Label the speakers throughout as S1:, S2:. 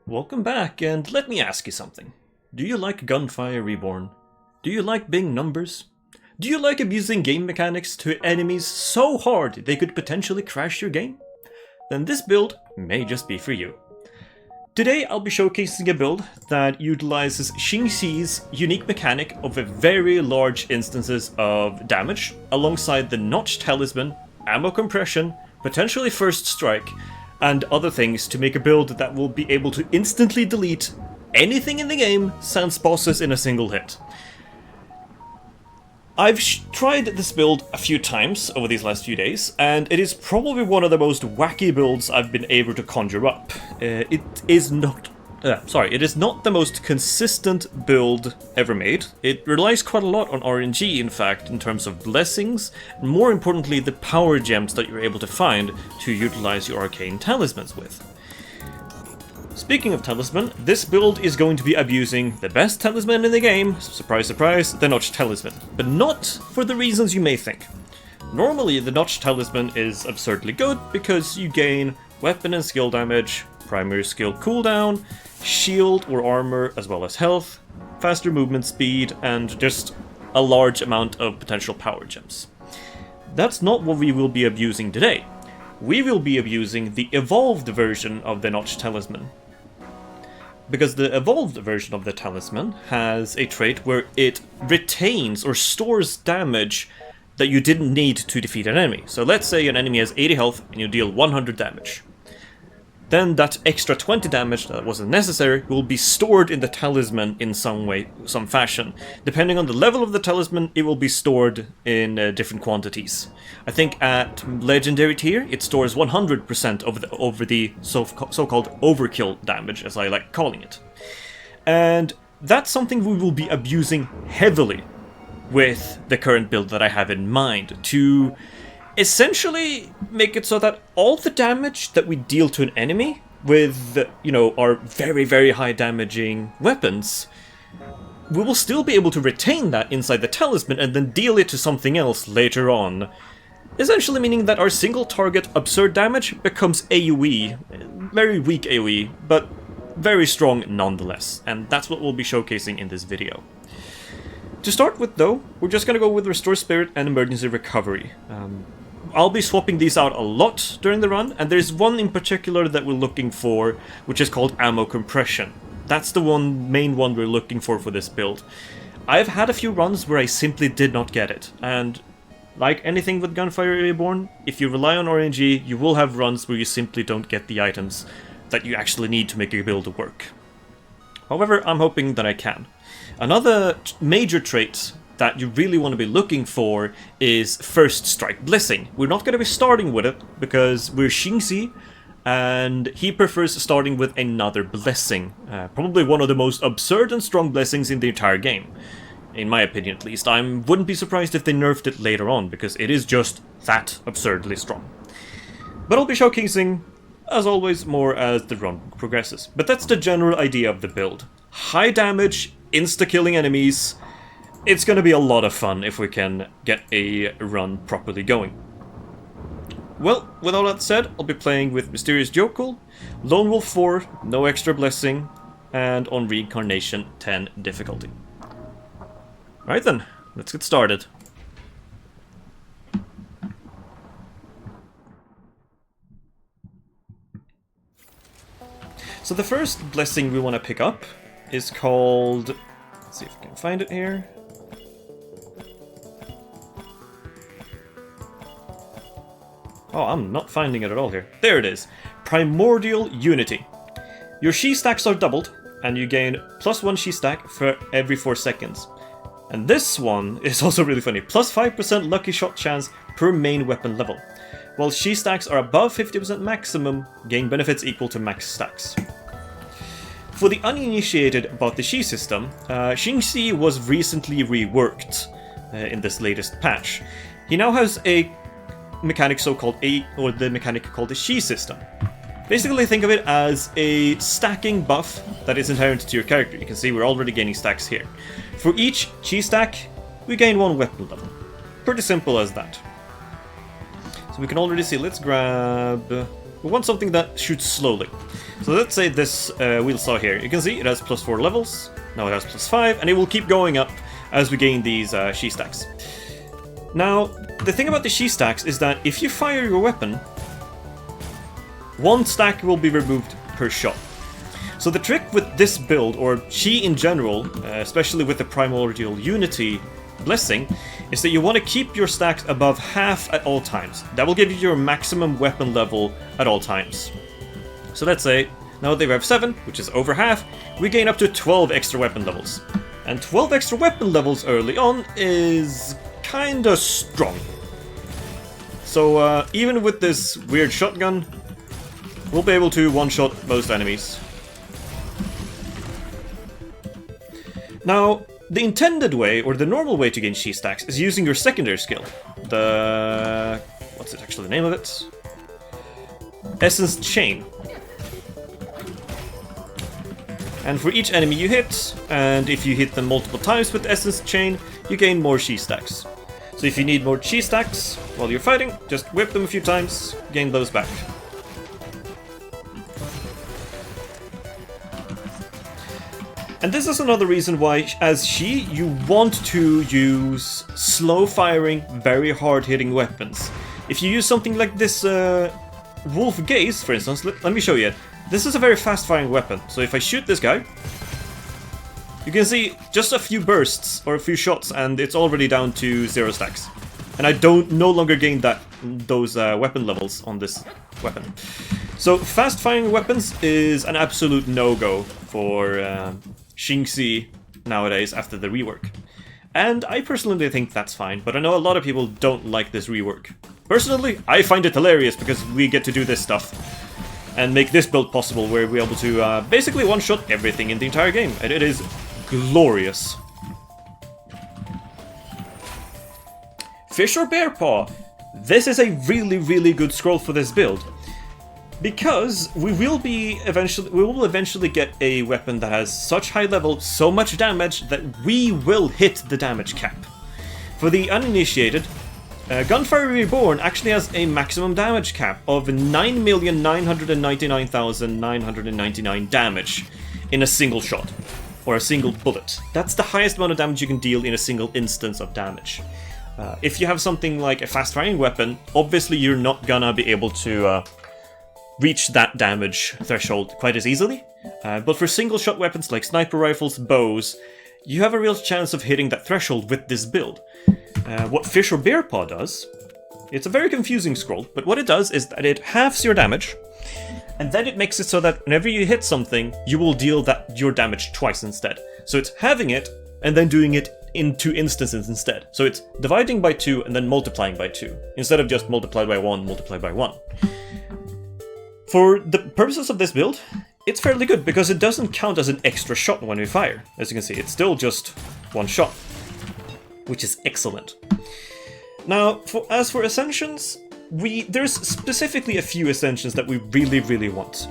S1: Welcome back, and let me ask you something. Do you like Gunfire Reborn? Do you like big numbers? Do you like abusing game mechanics to enemies so hard they could potentially crash your game? Then this build may just be for you. Today I'll be showcasing a build that utilizes Xing Zhe's unique mechanic of a very large instances of damage, alongside the Notch Talisman, ammo compression, potentially first strike, and other things to make a build that will be able to instantly delete anything in the game sans bosses in a single hit. I've tried this build a few times over these last few days, and it is probably one of the most wacky builds I've been able to conjure up. It is not the most consistent build ever made. It relies quite a lot on RNG, in fact, in terms of blessings, and more importantly, the power gems that you're able to find to utilize your arcane talismans with. Speaking of talisman, this build is going to be abusing the best talisman in the game, surprise surprise, the Notch Talisman, but not for the reasons you may think. Normally, the Notch Talisman is absurdly good because you gain weapon and skill damage, primary skill cooldown, shield or armor as well as health, faster movement speed, and just a large amount of potential power gems. That's not what we will be abusing today. We will be abusing the evolved version of the Notch Talisman. Because the evolved version of the talisman has a trait where it retains or stores damage that you didn't need to defeat an enemy. So let's say an enemy has 80 health and you deal 100 damage. Then that extra 20 damage that wasn't necessary will be stored in the talisman in some way, some fashion. Depending on the level of the talisman, it will be stored in different quantities. I think at legendary tier, it stores 100% over the so-called overkill damage, as I like calling it. And that's something we will be abusing heavily with the current build that I have in mind to essentially make it so that all the damage that we deal to an enemy with, our very, very high damaging weapons, we will still be able to retain that inside the talisman and then deal it to something else later on. Essentially meaning that our single target absurd damage becomes AoE, very weak AoE, but very strong nonetheless, and that's what we'll be showcasing in this video. To start with though, we're just gonna go with Restore Spirit and Emergency Recovery. I'll be swapping these out a lot during the run, and there's one in particular that we're looking for, which is called Ammo Compression. That's the main one we're looking for this build. I've had a few runs where I simply did not get it, and like anything with Gunfire Reborn, if you rely on RNG, you will have runs where you simply don't get the items that you actually need to make your build work. However, I'm hoping that I can. Another major trait that you really want to be looking for is First Strike Blessing. We're not going to be starting with it because we're Xing Zhe, and he prefers starting with another blessing. Probably one of the most absurd and strong blessings in the entire game. In my opinion, at least. I wouldn't be surprised if they nerfed it later on, because it is just that absurdly strong. But I'll be showcasing, as always, more as the run progresses. But that's the general idea of the build. High damage, insta-killing enemies. It's going to be a lot of fun if we can get a run properly going. Well, with all that said, I'll be playing with Mysterious Yokel, Lone Wolf 4, no extra blessing, and on Reincarnation 10 difficulty. Alright then, let's get started. So the first blessing we want to pick up is called... Let's see if I can find it here. Oh, I'm not finding it at all here. There it is. Primordial Unity. Your Shi stacks are doubled, and you gain +1 Shi stack for every 4 seconds. And this one is also really funny. +5% lucky shot chance per main weapon level. While Shi stacks are above 50% maximum, gain benefits equal to max stacks. For the uninitiated about the Shi system, Xing Zhe was recently reworked in this latest patch. He now has a mechanic the mechanic called the Shi system. Basically think of it as a stacking buff that is inherent to your character. You can see we're already gaining stacks here. For each Chi stack, we gain 1 weapon level. Pretty simple as that. So we can already see, let's grab... We want something that shoots slowly. So let's say this wheel saw here. You can see it has +4 levels. Now it has +5, and it will keep going up as we gain these she stacks. Now, the thing about the she stacks is that if you fire your weapon, 1 stack will be removed per shot. So the trick with this build, or she in general, especially with the Primordial Unity blessing, is that you want to keep your stacks above half at all times. That will give you your maximum weapon level at all times. So let's say, now that we have 7, which is over half, we gain up to 12 extra weapon levels. And 12 extra weapon levels early on is kinda strong. So even with this weird shotgun, we'll be able to one-shot most enemies. Now, the intended way, or the normal way to gain she stacks, is using your secondary skill. What's actually the name of it? Essence Chain. And for each enemy you hit, and if you hit them multiple times with Essence Chain, you gain more she stacks. So if you need more she stacks while you're fighting, just whip them a few times, gain those back. And this is another reason why, as she, you want to use slow-firing, very hard-hitting weapons. If you use something like this Wolf Gaze, for instance, let me show you it. This is a very fast-firing weapon, so if I shoot this guy, you can see just a few bursts, or a few shots, and it's already down to 0 stacks. And I no longer gain those weapon levels on this weapon. So fast-firing weapons is an absolute no-go for Xing Zhe nowadays after the rework. And I personally think that's fine, but I know a lot of people don't like this rework. Personally, I find it hilarious because we get to do this stuff and make this build possible where we're able to basically one-shot everything in the entire game, and it is glorious. Fish or Bear Paw? This is a really good scroll for this build. Because we will eventually get a weapon that has such high level, so much damage, that we will hit the damage cap. For the uninitiated, Gunfire Reborn actually has a maximum damage cap of 9,999,999 damage in a single shot, or a single bullet. That's the highest amount of damage you can deal in a single instance of damage. If you have something like a fast-firing weapon, obviously you're not gonna be able to reach that damage threshold quite as easily, but for single-shot weapons like sniper rifles, bows, you have a real chance of hitting that threshold with this build. What Fish or Bear Paw does, it's a very confusing scroll, but what it does is that it halves your damage, and then it makes it so that whenever you hit something, you will deal your damage twice instead. So it's halving it, and then doing it in 2 instances instead. So it's dividing by 2 and then multiplying by 2, instead of just multiplied by 1, multiplied by 1. For the purposes of this build, it's fairly good, because it doesn't count as an extra shot when we fire. As you can see, it's still just 1 shot, which is excellent. Now, as for ascensions, there's specifically a few ascensions that we really want.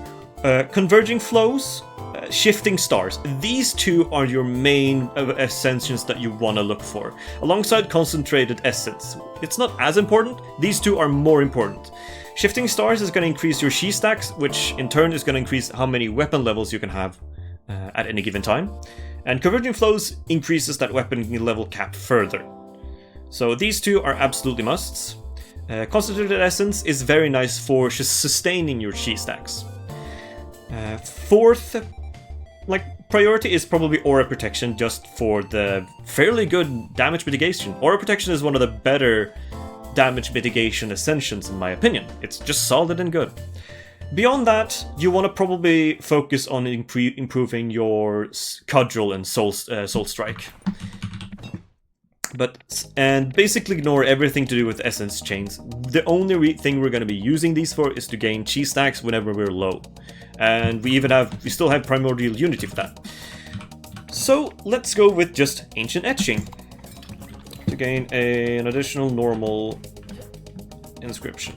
S1: Converging Flows, Shifting Stars. These 2 are your main ascensions that you want to look for, alongside Concentrated Essence. It's not as important, these 2 are more important. Shifting Stars is going to increase your she stacks, which in turn is going to increase how many weapon levels you can have at any given time. And Converging Flows increases that weapon level cap further. So these 2 are absolutely musts. Concentrated Essence is very nice for just sustaining your she stacks. Fourth priority is probably Aura Protection, just for the fairly good damage mitigation. Aura Protection is one of the better damage mitigation ascensions in my opinion. It's just solid and good. Beyond that, you want to probably focus on improving your Cudgel and Soul Strike. And basically ignore everything to do with Essence Chains. The only thing we're going to be using these for is to gain chi stacks whenever we're low. And we still have Primordial Unity for that. So let's go with just Ancient Etching to gain an additional normal inscription.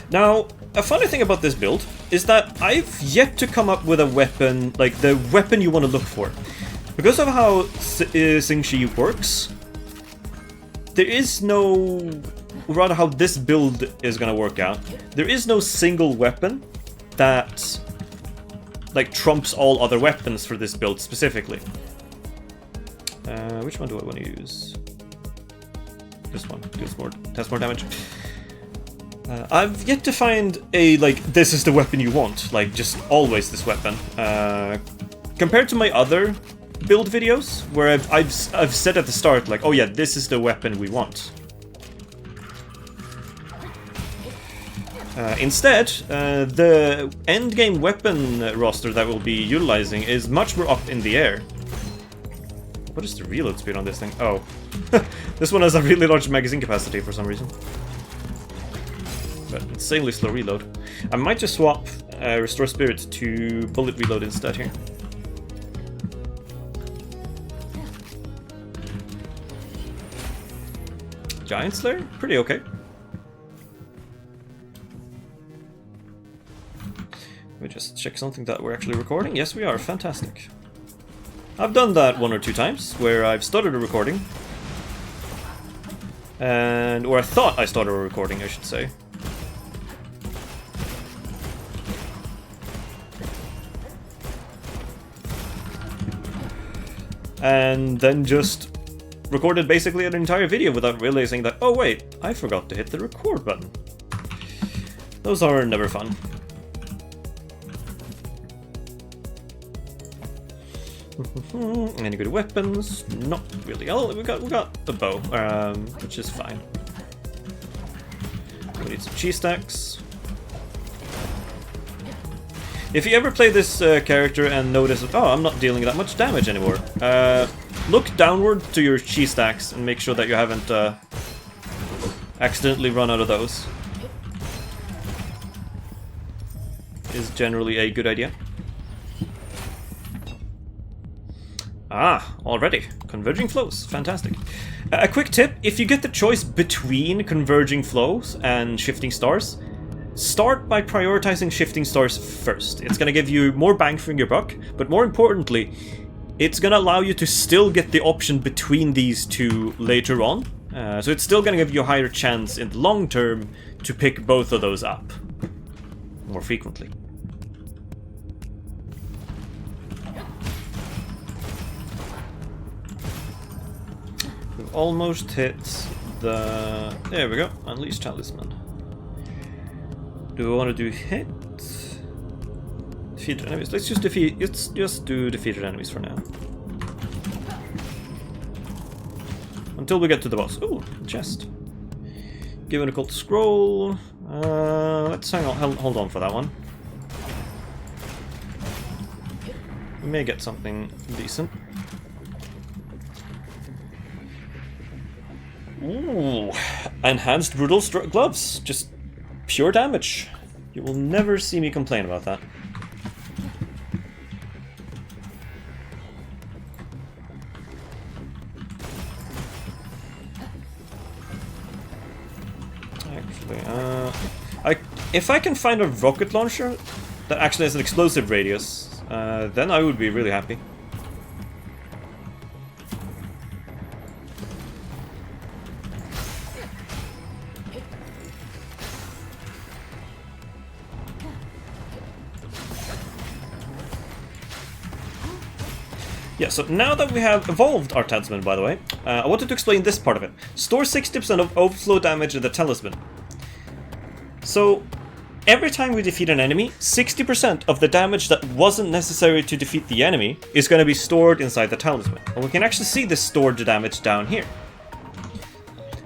S1: Now, a funny thing about this build is that I've yet to come up with a weapon, like the weapon you want to look for. Because of how Xing Zhe works, there is no rather how this build is gonna work out, there is no single weapon that like trumps all other weapons for this build specifically. Which one do I want to use? This one does more damage. I've yet to find a, like, this is the weapon you want, like, just always this weapon. Compared to my other build videos, where I've said at the start, like, oh yeah, this is the weapon we want. Instead, the endgame weapon roster that we'll be utilizing is much more up in the air. What is the reload speed on this thing? Oh. This one has a really large magazine capacity for some reason. But insanely slow reload. I might just swap Restore Spirit to Bullet Reload instead here. Giant Slayer? Pretty okay. Let me just check something that we're actually recording. Yes, we are. Fantastic. I've done that 1 or 2 times, where I've started a recording. Or I thought I started a recording, I should say. And then just recorded basically an entire video without realizing that, oh wait, I forgot to hit the record button. Those are never fun. Any good weapons? Not really. Oh, we got a bow, which is fine. We need some cheese stacks. If you ever play this character and notice that, oh, I'm not dealing that much damage anymore, look downward to your cheese stacks and make sure that you haven't accidentally run out of those. Is generally a good idea. Ah, already. Converging flows. Fantastic. A quick tip, if you get the choice between converging flows and shifting stars, start by prioritizing shifting stars first. It's going to give you more bang for your buck, but more importantly, it's going to allow you to still get the option between these two later on. So it's still going to give you a higher chance in the long term to pick both of those up more frequently. We've almost hit the... There we go, Unleash Talisman. Do we want to do hit? Defeated enemies. Let's just do defeated enemies for now. Until we get to the boss. Ooh, chest. Given a cold scroll. Let's hold on for that one. We may get something decent. Ooh, enhanced brutal gloves. Just pure damage. You will never see me complain about that. Actually, if I can find a rocket launcher that actually has an explosive radius, then I would be really happy. Yeah, so now that we have evolved our talisman, by the way, I wanted to explain this part of it. Store 60% of overflow damage in the talisman. So, every time we defeat an enemy, 60% of the damage that wasn't necessary to defeat the enemy is going to be stored inside the talisman. And we can actually see this stored damage down here.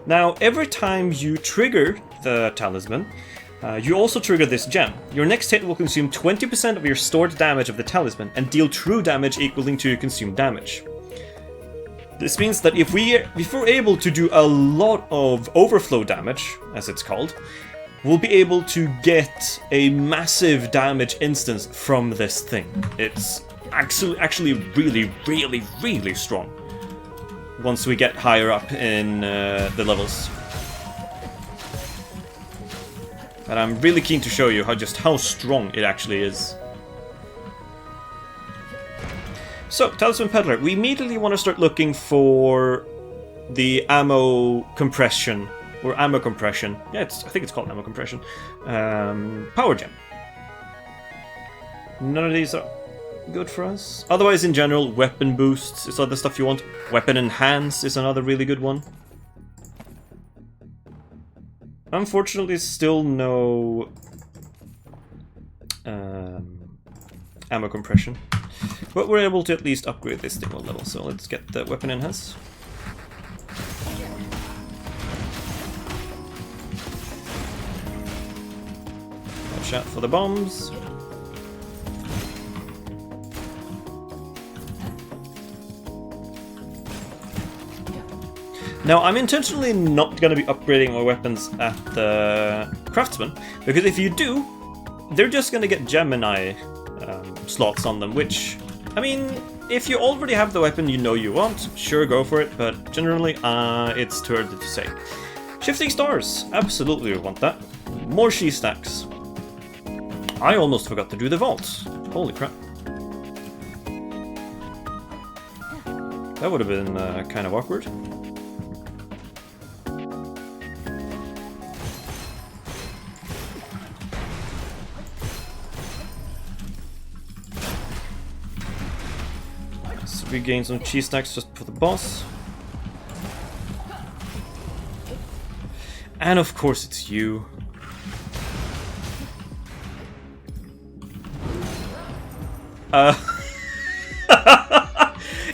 S1: Now, every time you trigger the talisman, you also trigger this gem. Your next hit will consume 20% of your stored damage of the talisman and deal true damage equaling to your consumed damage. This means that if we're able to do a lot of overflow damage, as it's called, we'll be able to get a massive damage instance from this thing. It's actually really, really, really strong once we get higher up in the levels. And I'm really keen to show you how strong it actually is. So, Talisman Peddler, we immediately want to start looking for the ammo compression Or ammo compression. Yeah, I think it's called ammo compression. Power gem. None of these are good for us. Otherwise, in general, weapon boosts is other stuff you want. Weapon enhance is another really good one. Unfortunately, still no ammo compression. But we're able to at least upgrade this thing one level, so let's get the weapon enhance. Watch out for the bombs. Now, I'm intentionally not going to be upgrading my weapons at the Craftsman, because if you do, they're just going to get Gemini slots on them, which, I mean, if you already have the weapon you know you want, sure, go for it, but generally, it's too early to say. Shifting stars, absolutely we want that. More she stacks. I almost forgot to do the vault. Holy crap. That would have been kind of awkward. We gain some cheese stacks just for the boss. And of course it's you.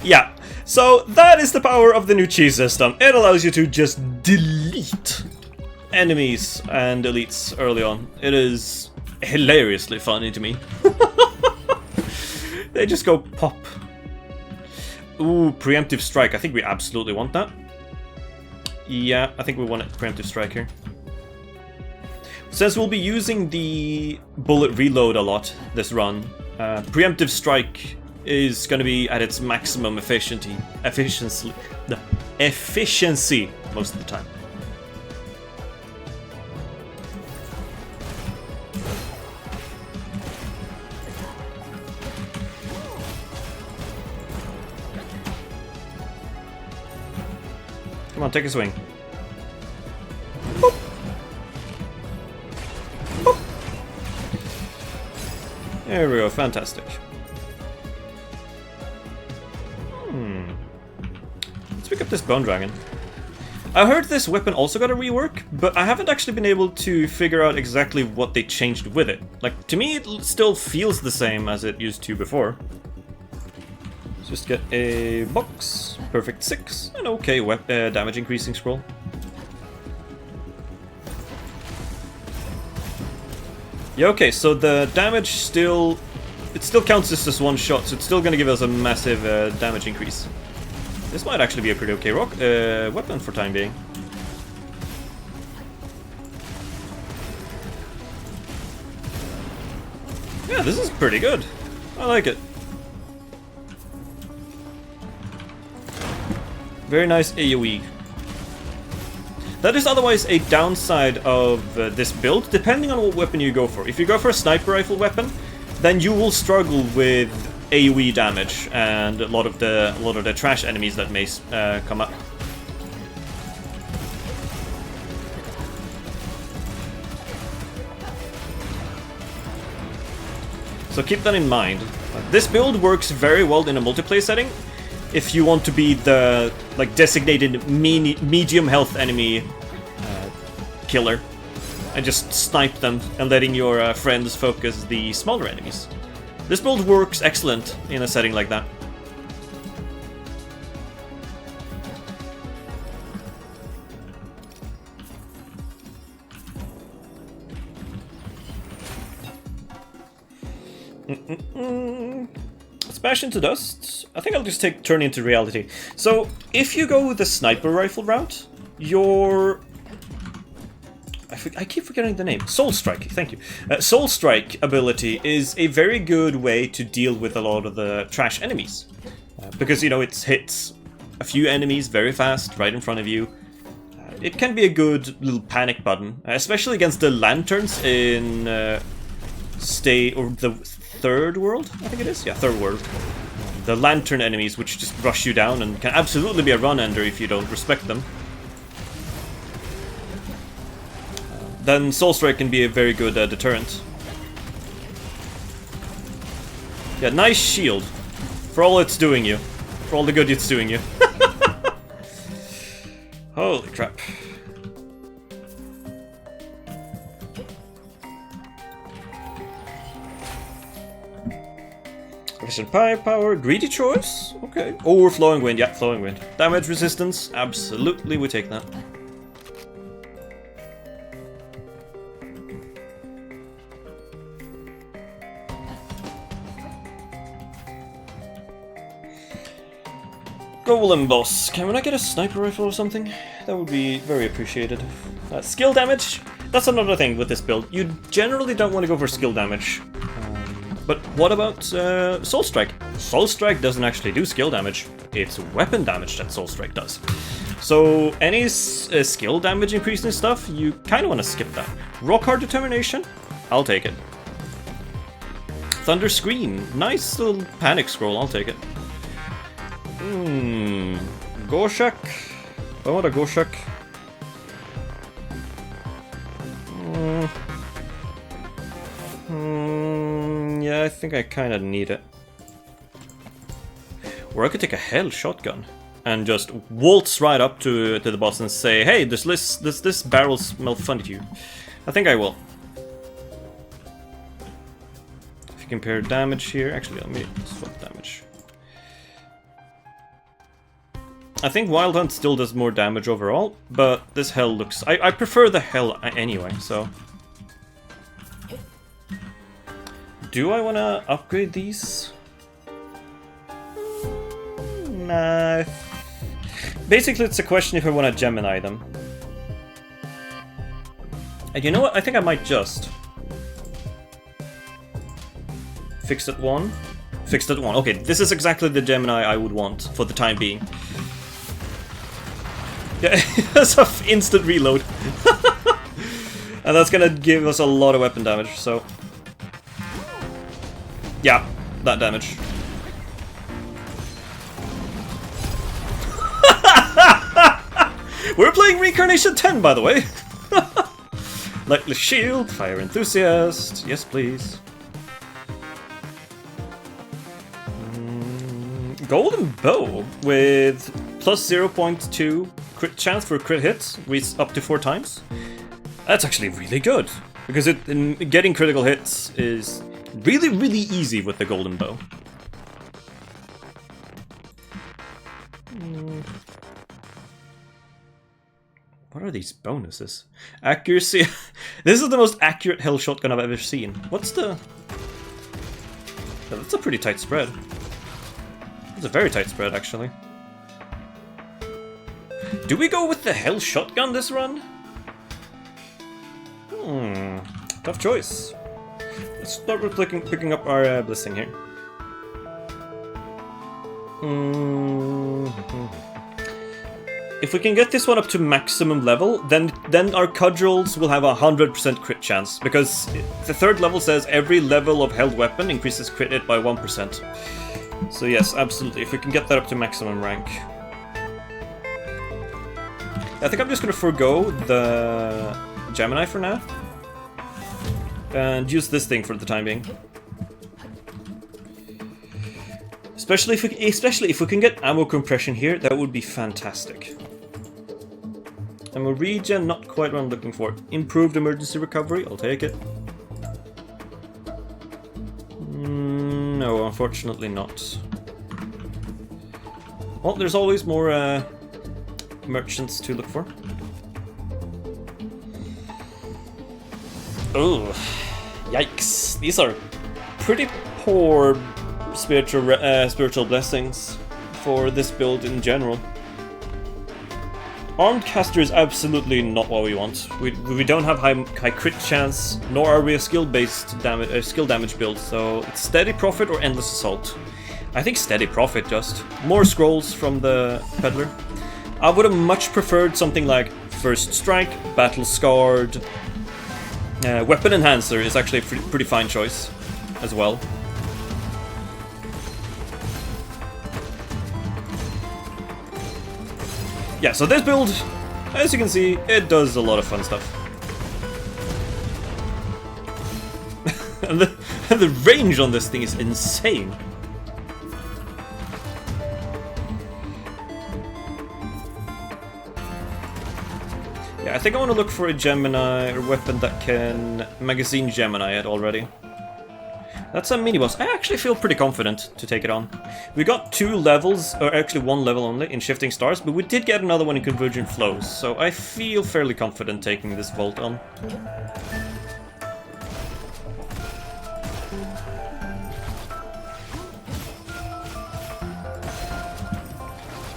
S1: Yeah, so that is the power of the new cheese system. It allows you to just delete enemies and elites early on. It is hilariously funny to me. They just go pop. Ooh, preemptive strike. I think we absolutely want that. Yeah, I think we want a preemptive strike here. Since we'll be using the bullet reload a lot this run, preemptive strike is going to be at its maximum efficiency most of the time. Come on, take a swing. Boop. Boop. There we go, fantastic. Let's pick up this bone dragon. I heard this weapon also got a rework, but I haven't actually been able to figure out exactly what they changed with it. Like, to me it still feels the same as it used to before. Let's just get a box, perfect 6, an okay damage increasing scroll. Yeah, okay, so the damage still counts as just one shot, so it's still gonna give us a massive damage increase. This might actually be a pretty okay weapon for time being. Yeah, this is pretty good. I like it. Very nice AoE. That is otherwise a downside of this build, depending on what weapon you go for. If you go for a sniper rifle weapon, then you will struggle with AoE damage and a lot of the trash enemies that may come up. So keep that in mind. This build works very well in a multiplayer setting. If you want to be the designated medium health enemy killer and just snipe them and letting your friends focus the smaller enemies. This build works excellent in a setting like that. Smash into dust. I think I'll just turn into reality. So, if you go with the sniper rifle route, your... I keep forgetting the name. Soul Strike, thank you. Soul Strike ability is a very good way to deal with a lot of the trash enemies. Because, you know, it hits a few enemies very fast, right in front of you. It can be a good little panic button, especially against the lanterns in the third world, I think it is? Yeah, third world. The lantern enemies, which just rush you down and can absolutely be a run-ender if you don't respect them. then Soul Strike can be a very good deterrent. Yeah, nice shield. For all it's doing you. For all the good it's doing you. Holy crap. Efficient firepower, greedy choice, okay. Or flowing wind, yeah, flowing wind. Damage resistance, absolutely, we take that. Golem boss, can I get a sniper rifle or something? That would be very appreciated. Skill damage, that's another thing with this build. You generally don't want to go for skill damage. But what about Soul Strike? Soul Strike doesn't actually do skill damage. It's weapon damage that Soul Strike does. So any skill damage increasing stuff, you kind of want to skip that. Rock Hard Determination? I'll take it. Thunder Scream. Nice little panic scroll, I'll take it. Gorshak. I want a Gorshak. Yeah, I think I kind of need it. Or I could take a Hell Shotgun and just waltz right up to the boss and say, "Hey, this barrel smell funny to you?" I think I will. If you compare damage here, actually, let me swap damage. I think Wild Hunt still does more damage overall, but this Hell looks... I prefer the Hell anyway, so... Do I want to upgrade these? Nah. Basically, it's a question if I want to Gemini them. And you know what? I think I might just... Fixed at 1? Fixed at 1. Okay, this is exactly the Gemini I would want for the time being. Yeah, that's an instant reload. And that's gonna give us a lot of weapon damage, so... Yeah, that damage. We're playing Reincarnation 10, by the way. Lightly Shield, Fire Enthusiast, yes please. Golden Bow with plus 0.2 crit chance for crit hits, up to 4 times. That's actually really good, because getting critical hits is really, really easy with the Golden Bow. What are these bonuses? Accuracy. This is the most accurate Hell Shotgun I've ever seen. What's the... Oh, that's a pretty tight spread. It's a very tight spread, actually. Do we go with the Hell Shotgun this run? Tough choice. Let's start with picking up our blessing here. If we can get this one up to maximum level, then our cudgels will have a 100% crit chance, because the 3rd level says every level of held weapon increases crit hit by 1%. So yes, absolutely, if we can get that up to maximum rank. I think I'm just gonna forego the Gemini for now, and use this thing for the time being. Especially if we can get ammo compression here, that would be fantastic. Ammo regen, not quite what I'm looking for. Improved emergency recovery, I'll take it. No, unfortunately not. Well, there's always more merchants to look for. Oh, yikes! These are pretty poor spiritual blessings for this build in general. Armed caster is absolutely not what we want. We don't have high crit chance, nor are we a skill-based damage build. So it's steady profit or endless assault. I think steady profit just. More scrolls from the peddler. I would have much preferred something like First Strike, Battle Scarred. Weapon Enhancer is actually a pretty fine choice as well. Yeah, so this build, as you can see, it does a lot of fun stuff. and the range on this thing is insane. Yeah, I think I want to look for a Gemini or weapon that can magazine Gemini it already. That's a mini-boss. I actually feel pretty confident to take it on. We got 2 levels, or actually 1 level only, in Shifting Stars, but we did get another one in Convergent Flows, so I feel fairly confident taking this Vault on.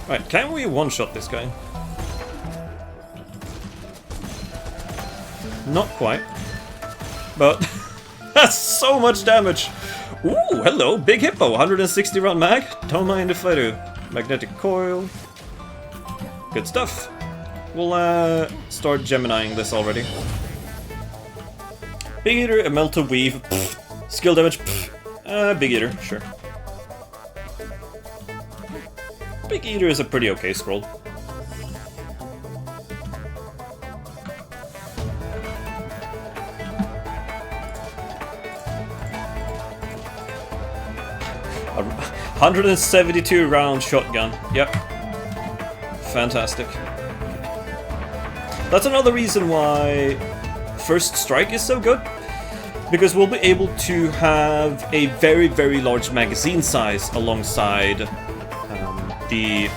S1: Right, can we one-shot this guy? Not quite. But that's so much damage! Ooh, hello, Big Hippo, 160 round mag. Don't mind if I do. Magnetic coil. Good stuff. We'll start Geminiing this already. Big Eater, a Melta Weave, pfft. Skill damage, pfft. Big Eater, sure. Big Eater is a pretty okay scroll. A 172 round shotgun. Yep. Fantastic. That's another reason why First Strike is so good. Because we'll be able to have a very, very large magazine size alongside the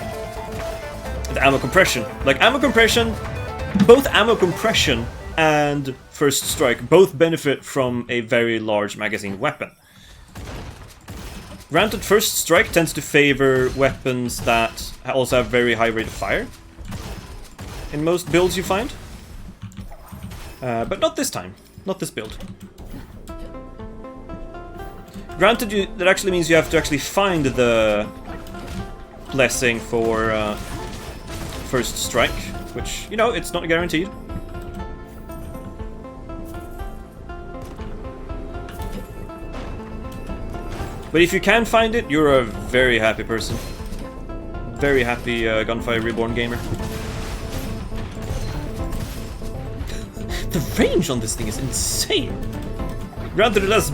S1: ammo compression. Like, ammo compression, both ammo compression and First Strike both benefit from a very large magazine weapon. Granted, First Strike tends to favor weapons that also have very high rate of fire in most builds you find. But not this time. Not this build. Granted, that actually means you have to actually find the blessing for First Strike, which, you know, it's not guaranteed. But if you can find it, you're a very happy person. Very happy Gunfire Reborn gamer. The range on this thing is insane! Granted, it has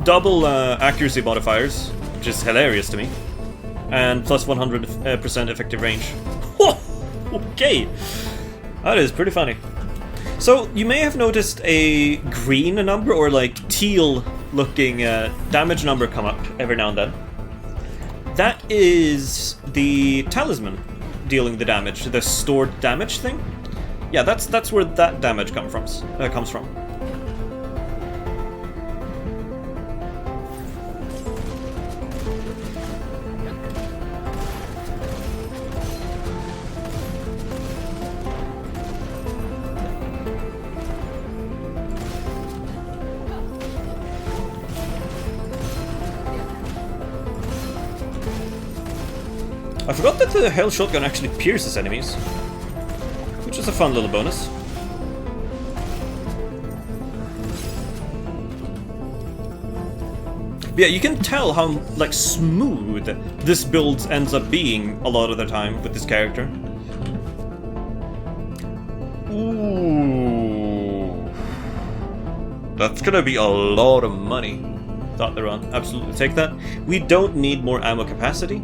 S1: double accuracy modifiers, which is hilarious to me. And plus 100% effective range. Okay! That is pretty funny. So, you may have noticed a green number, or like teal looking damage number come up every now and then. That is the talisman dealing the damage, the stored damage thing. Yeah, that's where that damage comes from. I forgot that the Hell Shotgun actually pierces enemies, which is a fun little bonus. But yeah, you can tell how, like, smooth this build ends up being a lot of the time with this character. Ooh. That's gonna be a lot of money. Thought they're on. Absolutely take that. We don't need more ammo capacity.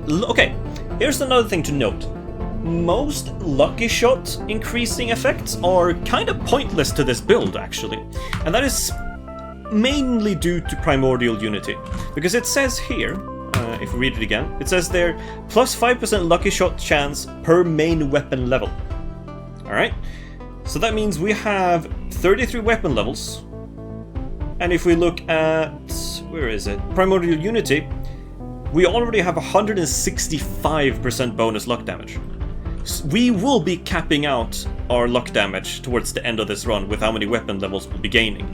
S1: Okay, here's another thing to note. Most Lucky Shot increasing effects are kind of pointless to this build, actually. And that is mainly due to Primordial Unity. Because it says here, if we read it again, it says there, plus 5% Lucky Shot chance per main weapon level. Alright, so that means we have 33 weapon levels. And if we look at, where is it? Primordial Unity, we already have 165% bonus luck damage. We will be capping out our luck damage towards the end of this run with how many weapon levels we'll be gaining.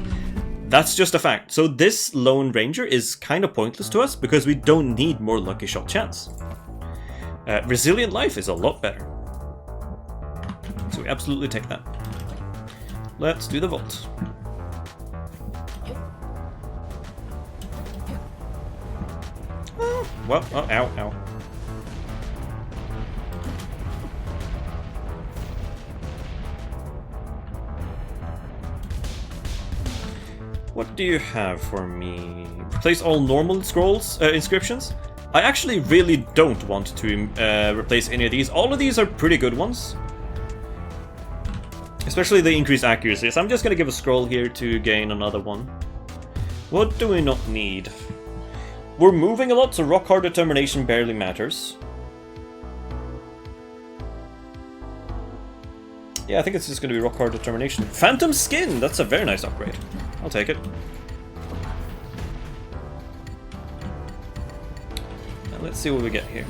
S1: That's just a fact. So this Lone Ranger is kind of pointless to us because we don't need more Lucky Shot chance. Resilient Life is a lot better. So we absolutely take that. Let's do the Vault. Well, oh, ow, ow. What do you have for me? Replace all normal scrolls, inscriptions? I actually really don't want to replace any of these. All of these are pretty good ones. Especially the increased accuracy. So I'm just gonna give a scroll here to gain another one. What do we not need? We're moving a lot, so rock hard determination barely matters. Yeah, I think it's just gonna be rock hard determination. Phantom skin! That's a very nice upgrade. I'll take it. Now let's see what we get here.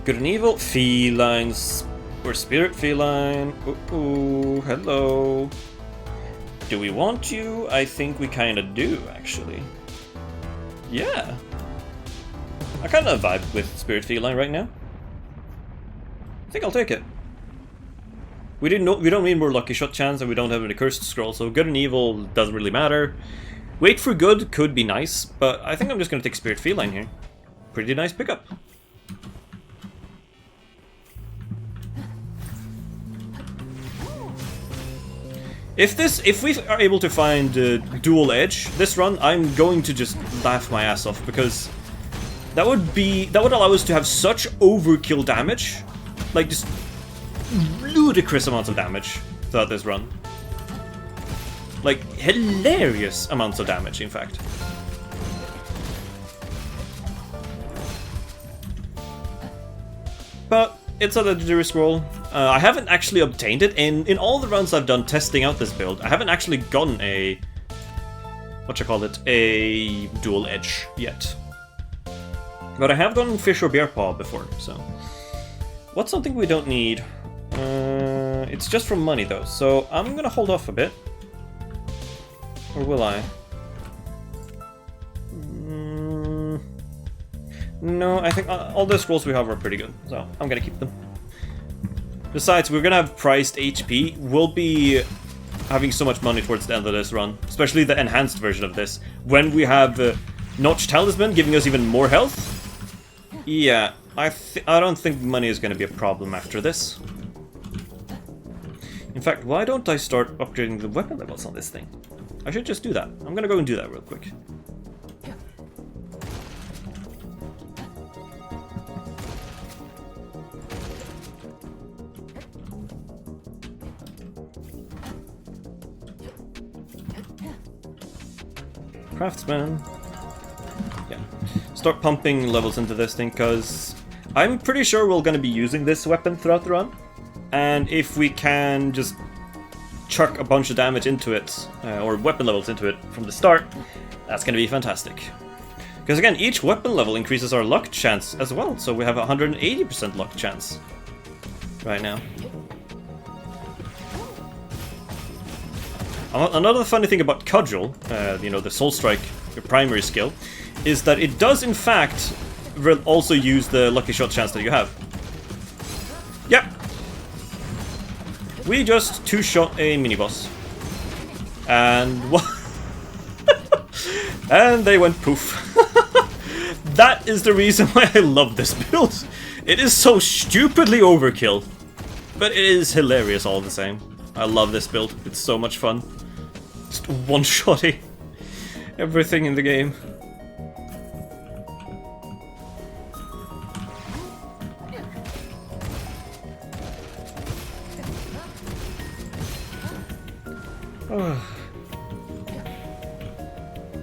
S1: Good and evil, felines. Or spirit feline. Ooh, hello. Do we want you? I think we kinda do, actually. Yeah. I kinda vibe with spirit feline right now. I think I'll take it. We don't need more lucky shot chance, and we don't have any cursed scroll, so good and evil doesn't really matter. Wait for good could be nice, but I think I'm just gonna take spirit feline here. Pretty nice pickup. If we are able to find dual edge this run, I'm going to just laugh my ass off, because that would allow us to have such overkill damage, like just ludicrous amounts of damage throughout this run. Like hilarious amounts of damage, in fact. But it's a legendary scroll. I haven't actually obtained it in all the runs I've done testing out this build. I haven't actually gotten a a dual edge yet. But I have gotten fish or bear paw before. So what's something we don't need? It's just from money though, so I'm gonna hold off a bit. Or will I? No, I think all the scrolls we have are pretty good, so I'm gonna keep them. Besides, we're gonna have priced HP. We'll be having so much money towards the end of this run, especially the enhanced version of this. When we have Notch Talisman giving us even more health. Yeah, I don't think money is gonna be a problem after this. In fact, why don't I start upgrading the weapon levels on this thing? I should just do that. I'm gonna go and do that real quick. Craftsman. Yeah. Start pumping levels into this thing, because I'm pretty sure we're going to be using this weapon throughout the run. And if we can just chuck a bunch of damage into it, or weapon levels into it from the start, that's going to be fantastic. Because again, each weapon level increases our luck chance as well, so we have a 180% luck chance right now. Another funny thing about Cudgel, you know, the Soul Strike, your primary skill, is that it does in fact also use the lucky shot chance that you have. Yep. We just two-shot a mini-boss. And what? And they went poof. That is the reason why I love this build. It is so stupidly overkill, but it is hilarious all the same. I love this build. It's so much fun. Just one-shotting everything in the game.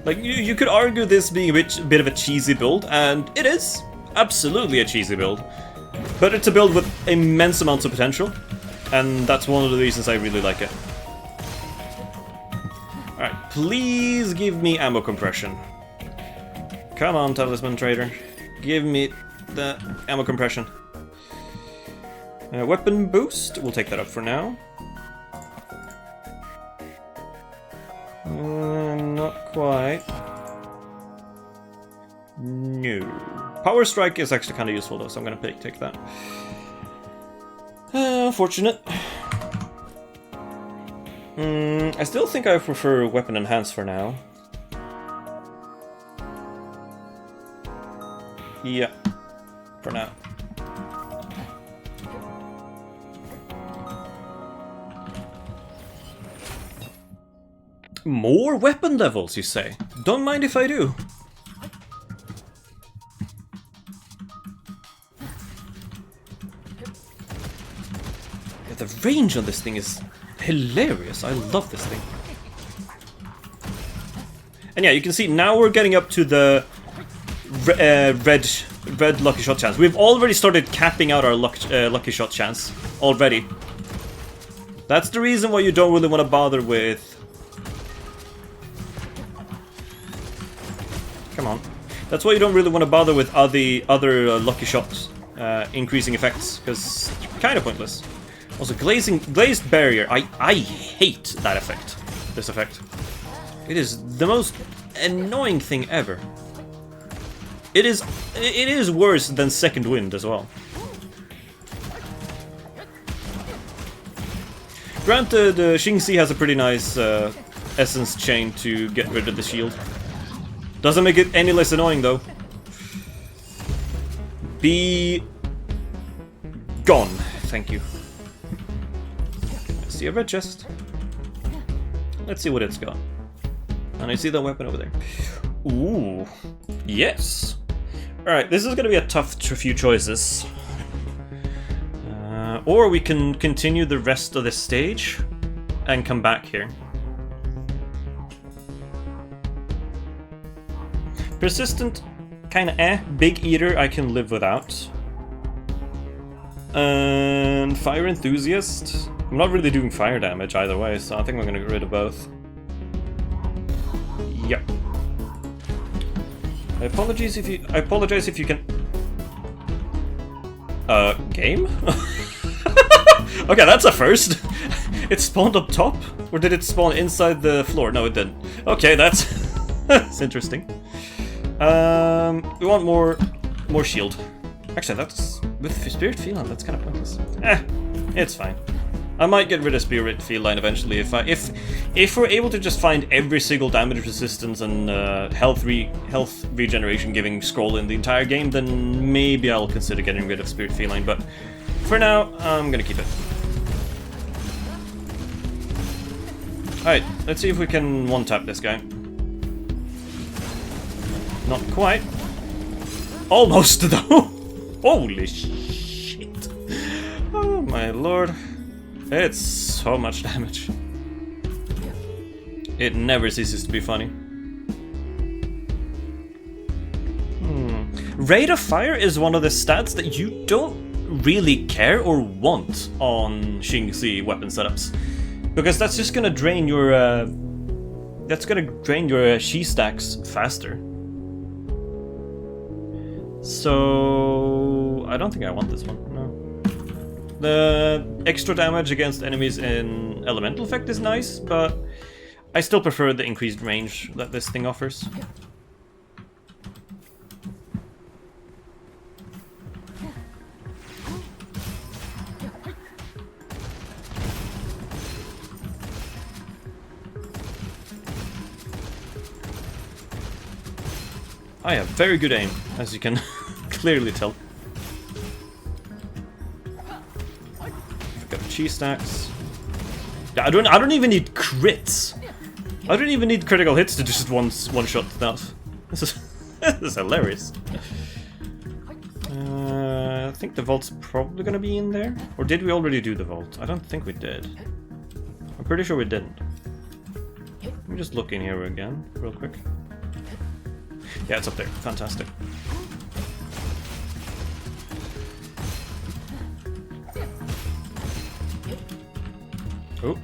S1: Like, you could argue this being a bit of a cheesy build, and it is absolutely a cheesy build. But it's a build with immense amounts of potential, and that's one of the reasons I really like it. Alright, please give me ammo compression. Come on, Talisman Trader. Give me the ammo compression. Weapon boost, we'll take that up for now. Not quite. No. Power Strike is actually kind of useful though, so I'm gonna take that. Unfortunate. I still think I prefer Weapon Enhance for now. Yeah, for now. More weapon levels, you say? Don't mind if I do. Yeah, the range on this thing is hilarious. I love this thing. And yeah, you can see now we're getting up to the red lucky shot chance. We've already started capping out our lucky shot chance already. That's the reason why you don't really want to bother with... Come on. That's why you don't really want to bother with other lucky shots increasing effects, because it's kind of pointless. Also, glazed barrier. I hate that effect. This effect. It is the most annoying thing ever. It is worse than second wind as well. Granted, Xing Zhe has a pretty nice essence chain to get rid of the shield. Doesn't make it any less annoying though. Be gone, thank you. I see a red chest. Let's see what it's got. And I see that weapon over there. Ooh, yes. Alright, this is gonna be a tough few choices. Or we can continue the rest of the stage and come back here. Persistent, kinda Big Eater I can live without. And Fire Enthusiast. I'm not really doing fire damage either way, so I think I'm gonna get rid of both. Yep. I apologize if you can... game? Okay, that's a first. It spawned up top? Or did it spawn inside the floor? No, it didn't. Okay, that's... that's interesting. We want more shield. Actually, that's... with Spirit Feline, that's kind of pointless. It's fine. I might get rid of Spirit Feline eventually if we're able to just find every single damage resistance and health regeneration giving scroll in the entire game, then maybe I'll consider getting rid of Spirit Feline, but for now, I'm gonna keep it. Alright, let's see if we can one-tap this guy. Not quite. Almost, though! Holy shit! Oh my lord. It's so much damage. It never ceases to be funny. Rate of Fire is one of the stats that you don't really care or want on Xing Zhe weapon setups. Because that's just gonna drain your Shi stacks faster. So I don't think I want this one, no. The extra damage against enemies in Elemental Effect is nice, but I still prefer the increased range that this thing offers. I have very good aim, as you can clearly tell. I've got cheese stacks. Yeah, I don't even need crits. I don't even need critical hits to just one shot that. This is hilarious. I think the vault's probably gonna be in there. Or did we already do the vault? I don't think we did. I'm pretty sure we didn't. Let me just look in here again, real quick. Yeah, it's up there. Fantastic. Oh.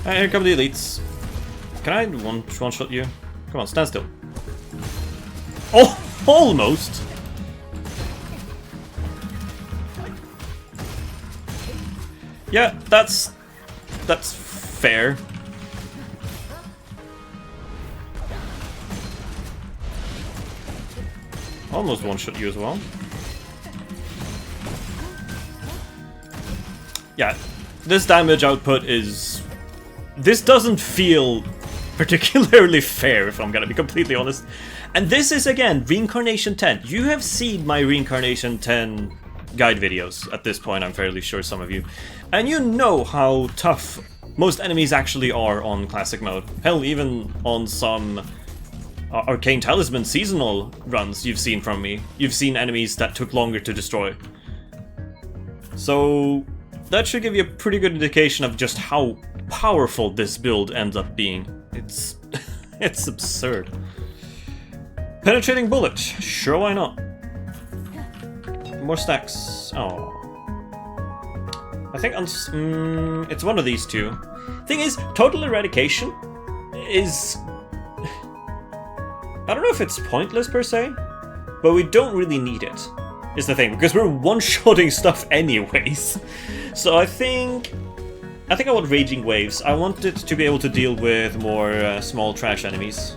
S1: Here come the elites. Can I one-shot you? Come on, stand still. Oh, almost. Yeah, that's fair. Almost one-shot you as well. Yeah, this damage output is this doesn't feel particularly fair, if I'm gonna be completely honest. And this is, again, Reincarnation 10. You have seen my Reincarnation 10 guide videos at this point, I'm fairly sure, some of you. And you know how tough most enemies actually are on Classic mode. Hell, even on some Arcane Talisman seasonal runs you've seen from me. You've seen enemies that took longer to destroy. So that should give you a pretty good indication of just how powerful this build ends up being. It's it's absurd. Penetrating bullet, sure, why not? More stacks. Oh, I think it's one of these two. Thing is, total eradication is, I don't know if it's pointless per se, but we don't really need it, is the thing, because we're one-shotting stuff anyways. So I think I want Raging Waves. I want it to be able to deal with more small trash enemies.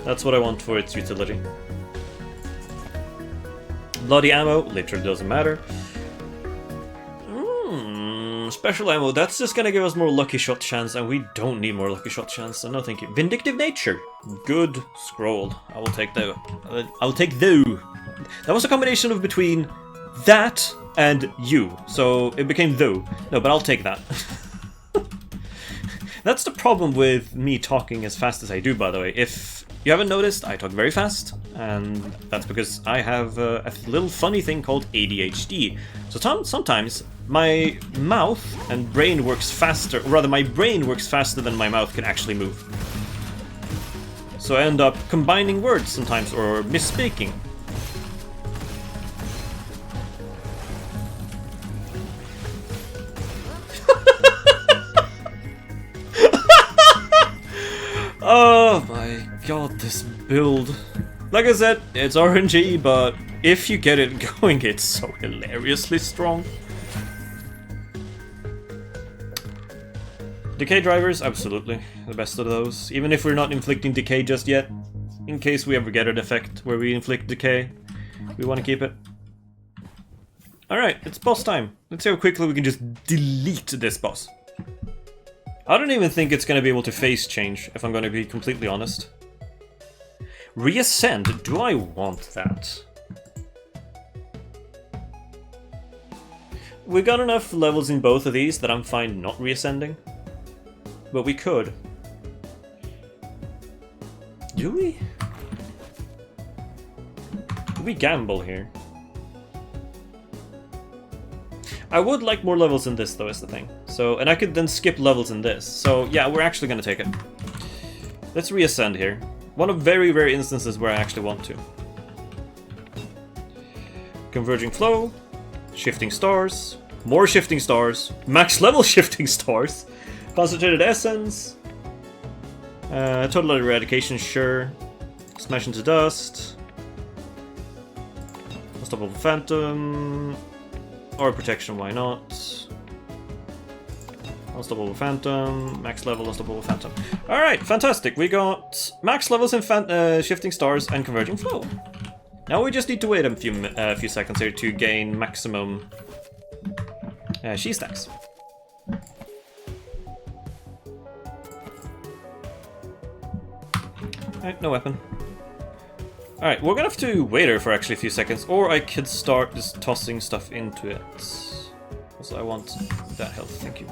S1: That's what I want for its utility. Bloody ammo literally doesn't matter. Special ammo, that's just gonna give us more lucky shot chance, and we don't need more lucky shot chance, so no thank you. Vindictive Nature. Good scroll. I will take that. I'll take thou. That was a combination of between that and you, so it became thou. No, but I'll take that. That's the problem with me talking as fast as I do, by the way. If you haven't noticed, I talk very fast, and that's because I have a little funny thing called ADHD. So sometimes my mouth and brain works faster, or rather my brain works faster than my mouth can actually move. So I end up combining words sometimes, or misspeaking. Oh my god, this build. Like I said, it's RNG, but if you get it going, it's so hilariously strong. Decay drivers, absolutely. The best of those. Even if we're not inflicting decay just yet, in case we ever get an effect where we inflict decay, we want to keep it. Alright, it's boss time. Let's see how quickly we can just delete this boss. I don't even think it's going to be able to phase change, if I'm going to be completely honest. Reascend, do I want that? We got enough levels in both of these that I'm fine not reascending. But we could. Do we? Do we gamble here? I would like more levels in this, though, is the thing. So, and I could then skip levels in this. So, yeah, we're actually gonna take it. Let's reascend here. One of very rare instances where I actually want to. Converging Flow, Shifting Stars, more Shifting Stars, max level Shifting Stars, Concentrated Essence, Total Eradication, sure, Smash into Dust, Unstoppable Phantom, or Protection, why not? Unstoppable Phantom, max level Unstoppable Phantom. Alright, fantastic. We got max levels in Shifting Stars and Converging Flow. Now we just need to wait a few seconds here to gain maximum she stacks. Alright, no weapon. Alright, we're gonna have to wait here for actually a few seconds, or I could start just tossing stuff into it. Also, I want that health, thank you.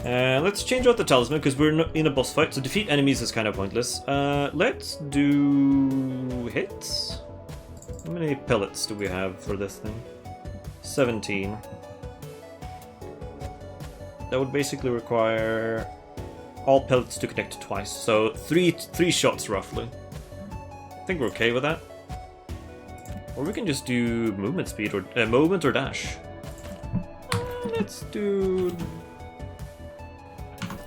S1: Let's change out the talisman, because we're in a boss fight, so defeat enemies is kind of pointless. Let's do hits? How many pellets do we have for this thing? 17. That would basically require all pellets to connect twice, so three shots roughly. I think we're okay with that. Or we can just do movement speed, or movement or dash. Let's do...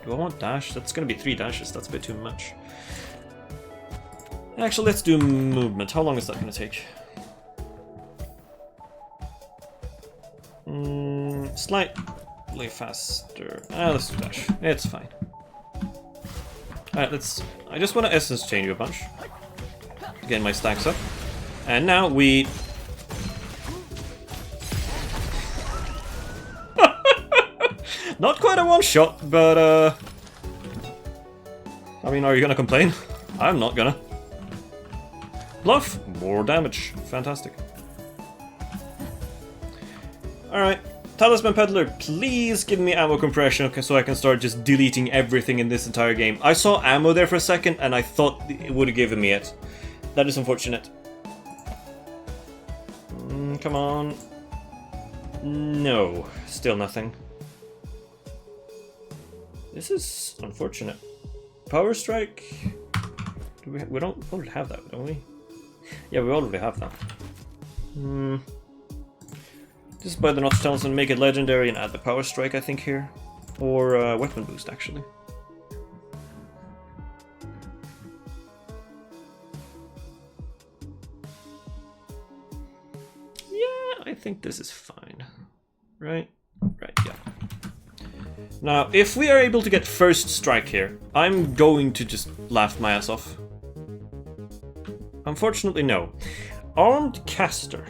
S1: Do I want dash? That's gonna be 3 dashes, that's a bit too much. Actually, let's do movement. How long is that gonna take? Slightly faster. Let's do dash. It's fine. Alright, I just want to essence chain you a bunch. Getting my stacks up. And now we... Not quite a one-shot, but I mean, are you gonna complain? I'm not gonna. Bluff, more damage. Fantastic. Alright, Talisman Peddler, please give me ammo compression so I can start just deleting everything in this entire game. I saw ammo there for a second and I thought it would have given me it. That is unfortunate. Come on. No, still nothing. This is unfortunate. Power Strike? We don't already have that, don't we? Yeah, we already have that. Just buy the Notch Talisman, make it legendary, and add the Power Strike, I think, here. Or Weapon Boost, actually. Yeah, I think this is fine. Right? Right, yeah. Now, if we are able to get first strike here, I'm going to just laugh my ass off. Unfortunately, no. Armed Caster.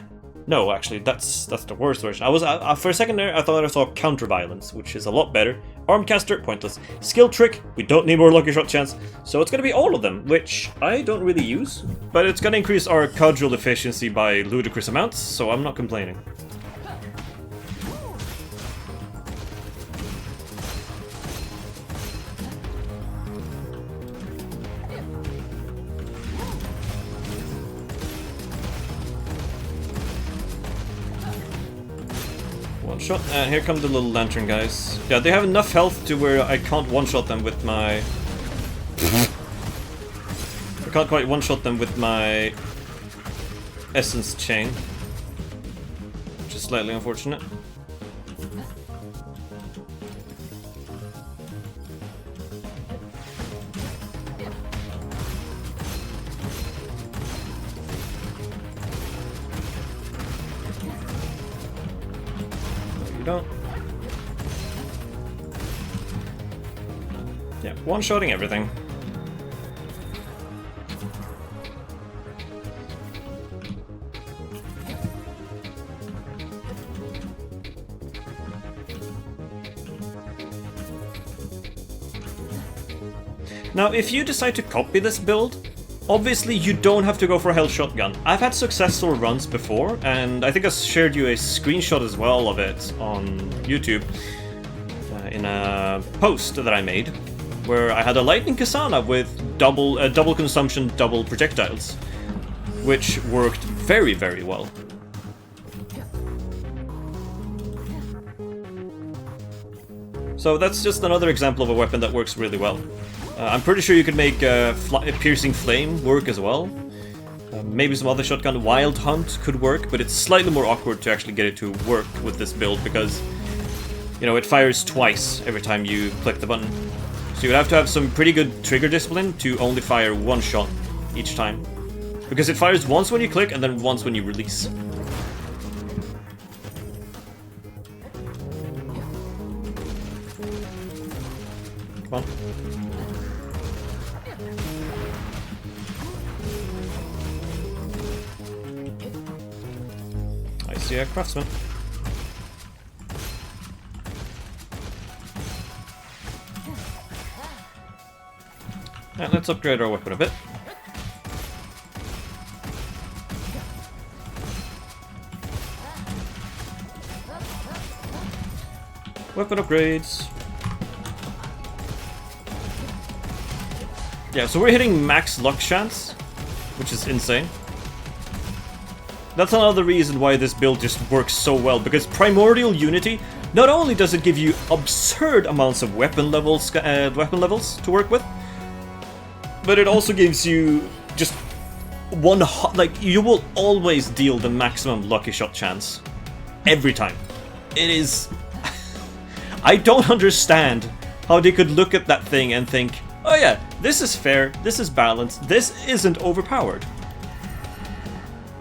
S1: No, actually, that's the worst version. I was for a second there, I thought I saw Counter Violence, which is a lot better. Armed Caster, pointless. Skill Trick, we don't need more Lucky Shot chance, so it's gonna be all of them, which I don't really use, but it's gonna increase our cudgel efficiency by ludicrous amounts, so I'm not complaining. Shot, and here come the little lantern guys. Yeah, they have enough health to where I can't one-shot them with my... I can't quite one-shot them with my essence chain, which is slightly unfortunate. Don't. Yeah, one-shotting everything. Now, if you decide to copy this build, obviously you don't have to go for a Hell Shotgun. I've had successful runs before, and I think I shared you a screenshot as well of it on YouTube in a post that I made, where I had a Lightning Kasana with double consumption, double projectiles, which worked very, very well. So that's just another example of a weapon that works really well. I'm pretty sure you could make Piercing Flame work as well. Maybe some other shotgun. Wild Hunt could work, but it's slightly more awkward to actually get it to work with this build because, you know, it fires twice every time you click the button. So you would have to have some pretty good trigger discipline to only fire one shot each time. Because it fires once when you click and then once when you release. Come on. I see a craftsman. And let's upgrade our weapon a bit. Weapon upgrades. Yeah, so we're hitting max luck chance, which is insane. That's another reason why this build just works so well, because Primordial Unity, not only does it give you absurd amounts of weapon levels to work with, but it also gives you just you will always deal the maximum lucky shot chance. Every time. It is... I don't understand how they could look at that thing and think, oh yeah, this is fair, this is balanced, this isn't overpowered.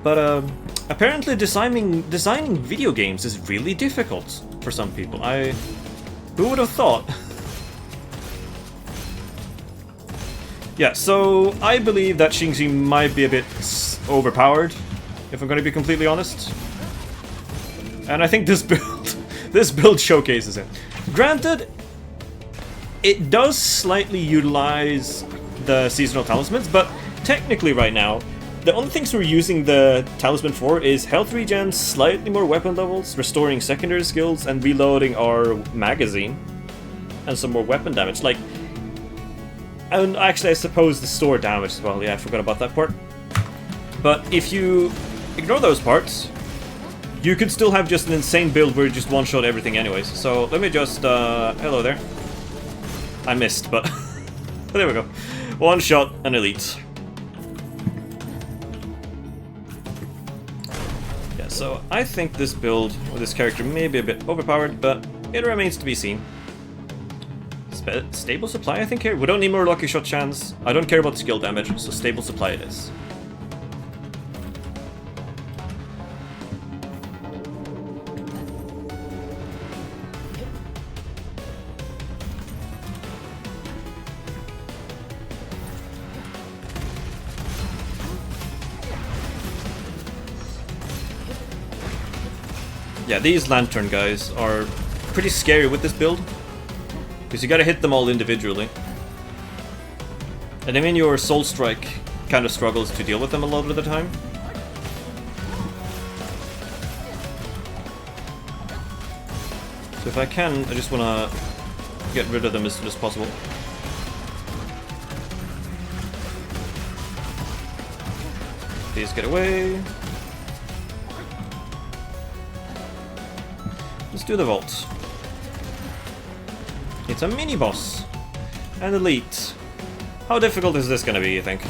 S1: But apparently designing video games is really difficult for some people. Who would have thought? Yeah, so I believe that Xing Zhe might be a bit overpowered, if I'm going to be completely honest. And I think this build showcases it. Granted, it does slightly utilize the seasonal talismans, but technically right now, the only things we're using the talisman for is health regen, slightly more weapon levels, restoring secondary skills, and reloading our magazine. And some more weapon damage, like... And actually, I suppose the store damage as well, yeah, I forgot about that part. But if you ignore those parts, you could still have just an insane build where you just one-shot everything anyways. So let me just, hello there. I missed, but there we go. One shot and elite. Yeah, so I think this build with this character may be a bit overpowered, but it remains to be seen. Stable supply, I think, here. We don't need more lucky shot chance. I don't care about skill damage, so stable supply it is. Yeah, these lantern guys are pretty scary with this build, because you gotta hit them all individually. And I mean, your Soul Strike kind of struggles to deal with them a lot of the time. So if I can, I just wanna get rid of them as soon as possible. Please get away. Let's do the vault. It's a mini-boss. And elite. How difficult is this gonna be, you think?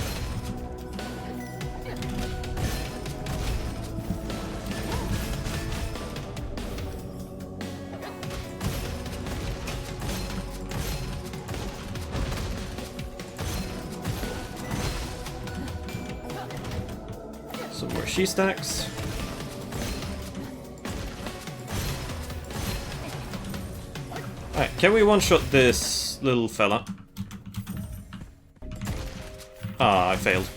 S1: Some more she stacks. Alright, can we one-shot this little fella? Ah, I failed.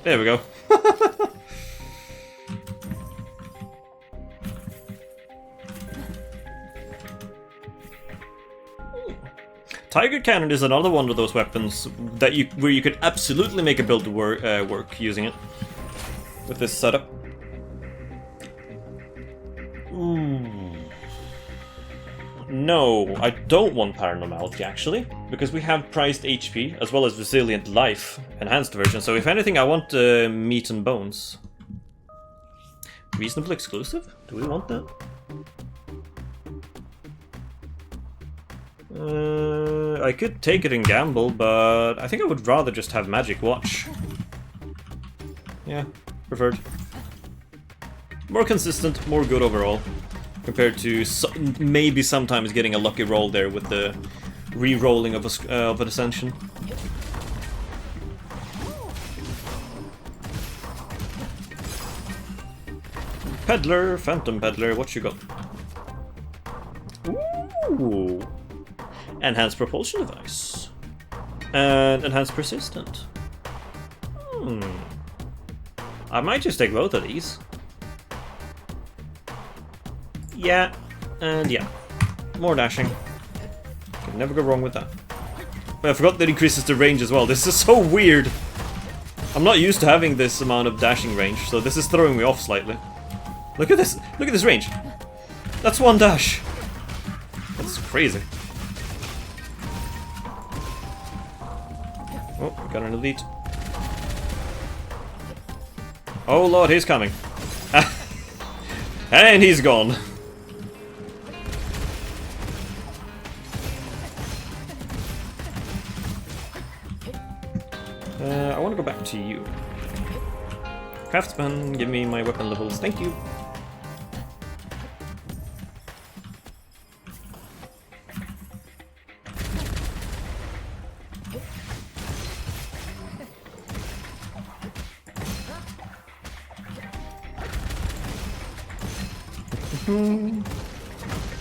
S1: There we go. Tiger Cannon is another one of those weapons that where you could absolutely make a build to work using it with this setup. No, I don't want Paranormality actually, because we have prized HP as well as Resilient Life, enhanced version, so if anything I want Meat and Bones. Reasonable exclusive? Do we want that? I could take it and gamble, but I think I would rather just have Magic Watch. Yeah, preferred. More consistent, more good overall. Compared to maybe sometimes getting a lucky roll there with the re-rolling of an ascension. Peddler, Phantom Peddler, what you got? Ooh, enhanced propulsion device and enhanced persistent. I might just take both of these. Yeah, and yeah. More dashing. Can never go wrong with that. But I forgot that increases the range as well. This is so weird. I'm not used to having this amount of dashing range, so this is throwing me off slightly. Look at this! Look at this range! That's one dash! That's crazy. Oh, we got an elite. Oh lord, he's coming. And he's gone. I want to go back to you. Craftsman, give me my weapon levels, thank you.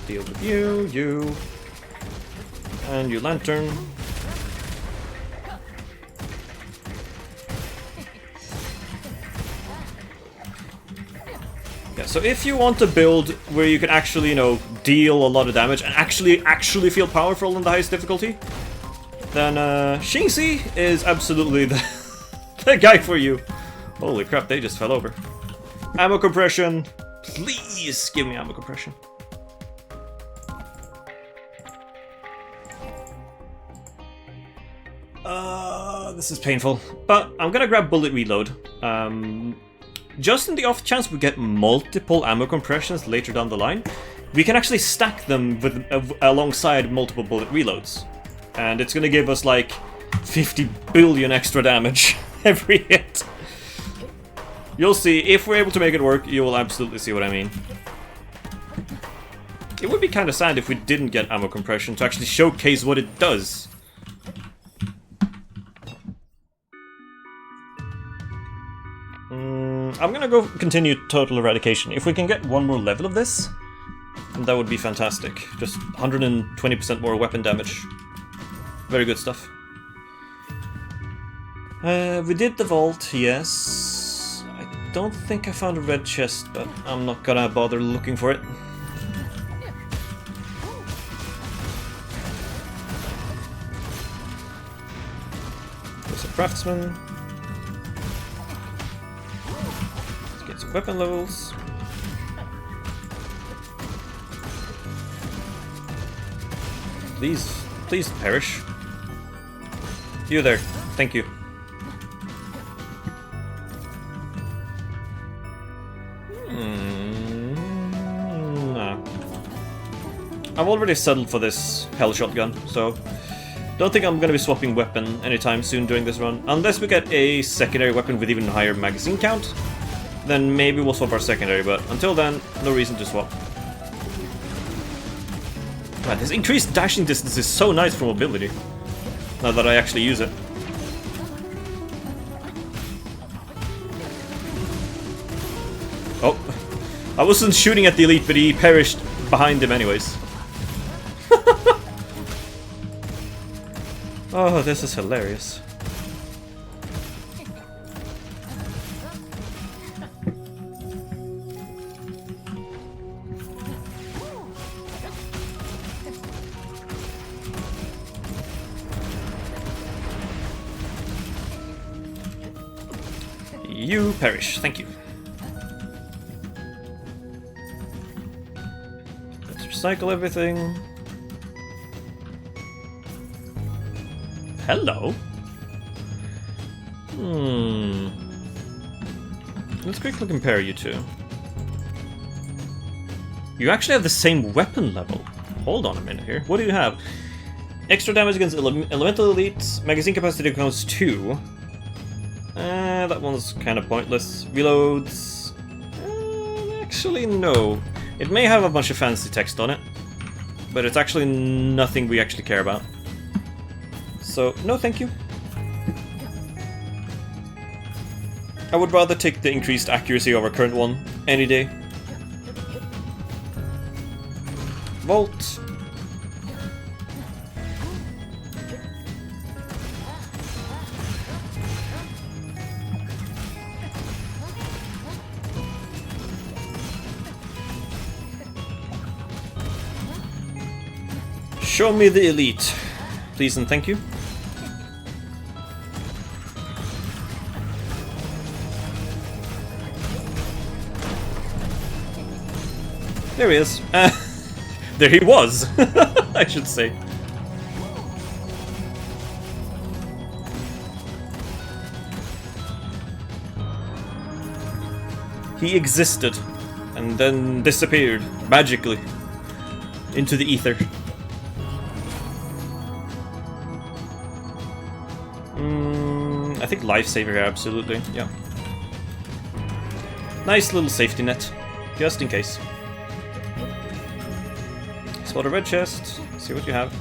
S1: Deal with you, and you lantern. Yeah, so if you want a build where you can actually, you know, deal a lot of damage and actually feel powerful in the highest difficulty, then Xing Zhe is absolutely the guy for you. Holy crap, they just fell over. Ammo compression. Please give me ammo compression. This is painful, but I'm gonna grab bullet reload. Just in the off chance we get multiple ammo compressions later down the line, we can actually stack them with alongside multiple bullet reloads. And it's gonna give us like 50 billion extra damage every hit. You'll see, if we're able to make it work, you will absolutely see what I mean. It would be kind of sad if we didn't get ammo compression to actually showcase what it does. I'm gonna go continue total eradication. If we can get one more level of this, that would be fantastic. Just 120% more weapon damage. Very good stuff. We did the vault, yes. I don't think I found a red chest, but I'm not gonna bother looking for it. There's a craftsman. Let's get some weapon levels. Please perish. You there. Thank you. Nah. I've already settled for this hell shotgun, so don't think I'm gonna be swapping weapon anytime soon during this run. Unless we get a secondary weapon with even higher magazine count, then maybe we'll swap our secondary, but until then, no reason to swap. God, this increased dashing distance is so nice for mobility, now that I actually use it. Oh, I wasn't shooting at the elite, but he perished behind him anyways. Oh, this is hilarious. You perish, thank you. Let's recycle everything. Hello? Let's quickly compare you two. You actually have the same weapon level. Hold on a minute here. What do you have? Extra damage against elemental elites. Magazine capacity becomes 2. That one's kind of pointless. Reloads. Actually, no. It may have a bunch of fancy text on it, but it's actually nothing we actually care about. So, no thank you. I would rather take the increased accuracy of our current one any day. Vault. Show me the elite, please and thank you. There he is. There he was, I should say. He existed, and then disappeared, magically, into the ether. I think lifesaver here, absolutely, yeah. Nice little safety net, just in case. Spot a red chest, see what you have.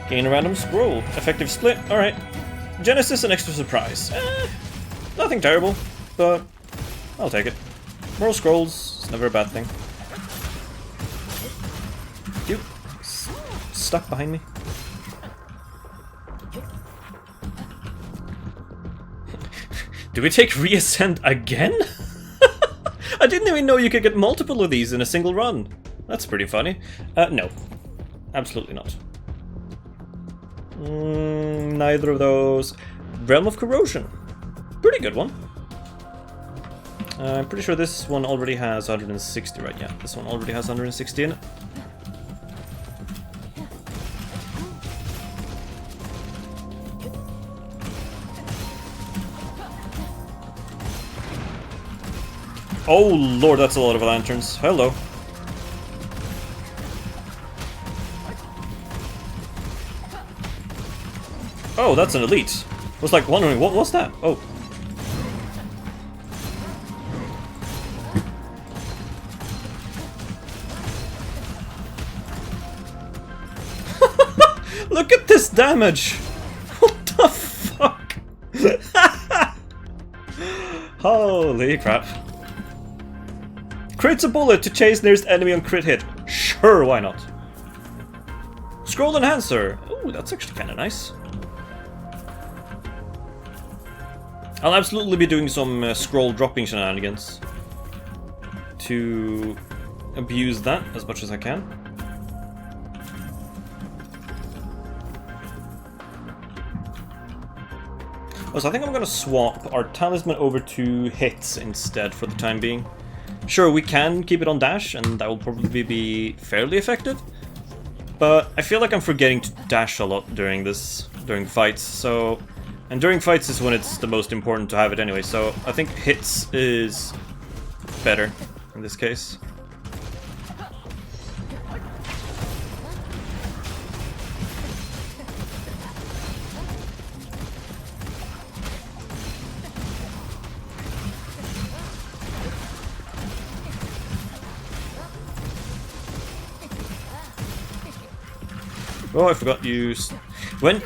S1: Gain a random scroll, effective split, alright. Genesis and extra surprise. Nothing terrible, but I'll take it. More scrolls, it's never a bad thing. You stuck behind me. Do we take reascend again? I didn't even know you could get multiple of these in a single run. That's pretty funny. No. Absolutely not. Neither of those. Realm of Corrosion. Pretty good one. I'm pretty sure this one already has 160, right? Yeah, this one already has 160 in it. Oh lord, that's a lot of lanterns. Hello. Oh, that's an elite. I was like wondering, what was that? Oh. Look at this damage! What the fuck? Holy crap. Crits a bullet to chase nearest enemy on crit hit. Sure, why not? Scroll Enhancer. Ooh, that's actually kind of nice. I'll absolutely be doing some scroll dropping shenanigans to abuse that as much as I can. Oh, so I think I'm gonna swap our talisman over to hits instead for the time being. Sure, we can keep it on dash, and that will probably be fairly effective. But I feel like I'm forgetting to dash a lot during fights, so... And during fights is when it's the most important to have it anyway, so I think hits is better in this case. Oh, I forgot to use... When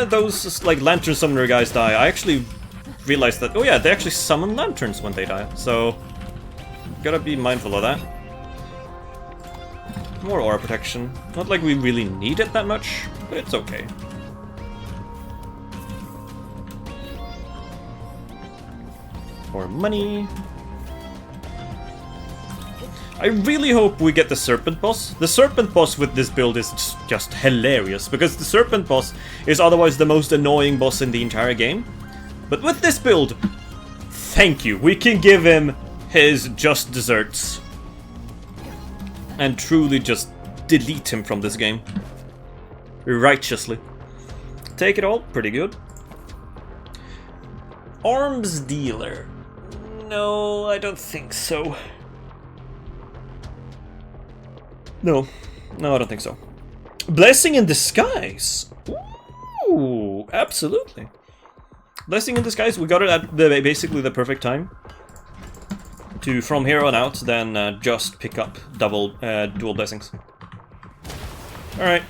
S1: those like lantern summoner guys die, I actually realized that, oh yeah, they actually summon lanterns when they die, so gotta be mindful of that. More aura protection. Not like we really need it that much, but it's okay. More money. I really hope we get the Serpent Boss. The Serpent Boss with this build is just hilarious, because the Serpent Boss is otherwise the most annoying boss in the entire game. But with this build, thank you, we can give him his just desserts. And truly just delete him from this game. Righteously. Take it all, pretty good. Arms Dealer. No, I don't think so. No, I don't think so. Blessing in Disguise. Ooh, absolutely. Blessing in Disguise, we got it at basically the perfect time to, from here on out, then just pick up dual blessings. All right,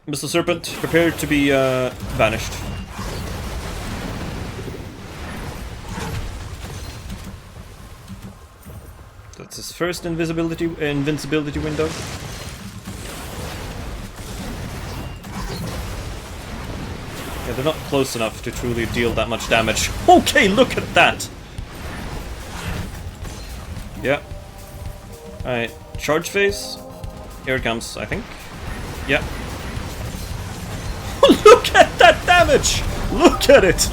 S1: Mr. Serpent, prepare to be vanished. That's his first invincibility window. Yeah, they're not close enough to truly deal that much damage. Okay, look at that! Yeah. Alright, charge phase. Here it comes, I think. Yeah. Look at that damage! Look at it!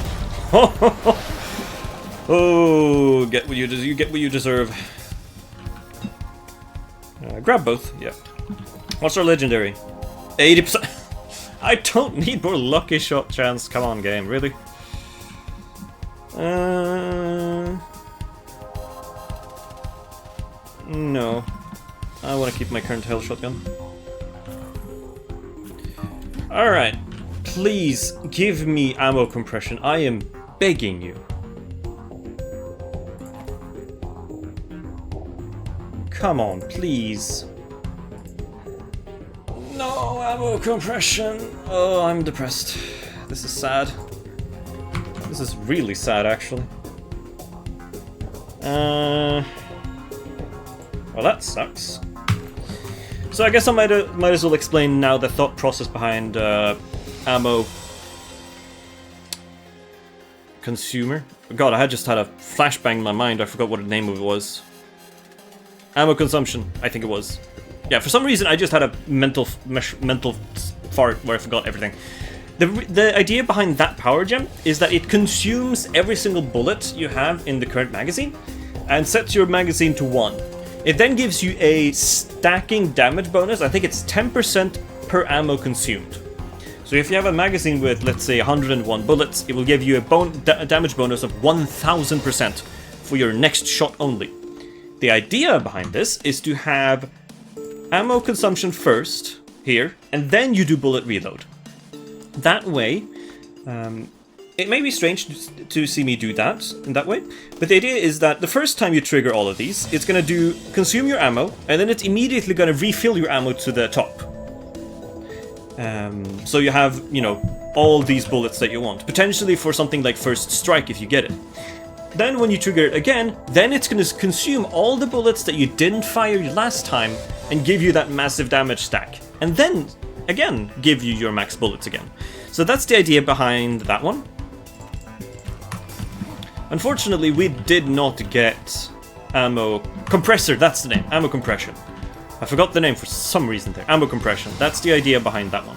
S1: Oh, get what you deserve. Grab both, yeah. What's our legendary? 80%. I don't need more lucky shot chance. Come on, game, really? No. I want to keep my current hell shotgun. Alright. Please give me ammo compression. I am begging you. Come on, please. No ammo compression. Oh, I'm depressed. This is sad. This is really sad, actually. Well, that sucks. So I guess I might as well explain now the thought process behind ammo consumer. God, I just had a flashbang in my mind. I forgot what the name of it was. Ammo consumption, I think it was. Yeah, for some reason I just had a mental fart where I forgot everything. The idea behind that power gem is that it consumes every single bullet you have in the current magazine and sets your magazine to 1. It then gives you a stacking damage bonus. I think it's 10% per ammo consumed. So if you have a magazine with, let's say, 101 bullets, it will give you a damage bonus of 1000% for your next shot only. The idea behind this is to have ammo consumption first, here, and then you do bullet reload. That way, it may be strange to see me do that in that way, but the idea is that the first time you trigger all of these, it's going to consume your ammo, and then it's immediately going to refill your ammo to the top. So you have, you know, all these bullets that you want, potentially for something like First Strike if you get it. Then when you trigger it again, then it's going to consume all the bullets that you didn't fire last time and give you that massive damage stack. And then, again, give you your max bullets again. So that's the idea behind that one. Unfortunately, we did not get ammo compressor, that's the name, ammo compression. I forgot the name for some reason there. Ammo compression, that's the idea behind that one.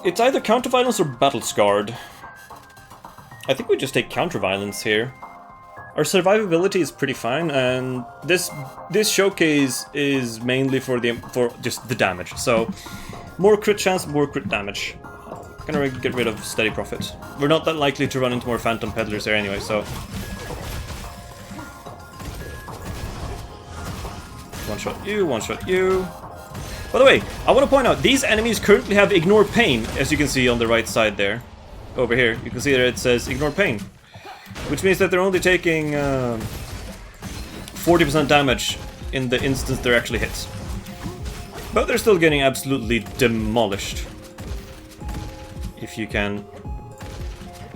S1: It's either counter-violence or battle-scarred. I think we just take counter-violence here. Our survivability is pretty fine, and this showcase is mainly for just the damage. So, more crit chance, more crit damage. Gonna get rid of steady profit. We're not that likely to run into more phantom peddlers there anyway, so. One shot you, one shot you. By the way, I want to point out, these enemies currently have Ignore Pain, as you can see on the right side there. Over here, you can see that it says Ignore Pain. Which means that they're only taking 40% damage in the instance they're actually hit. But they're still getting absolutely demolished. If you can...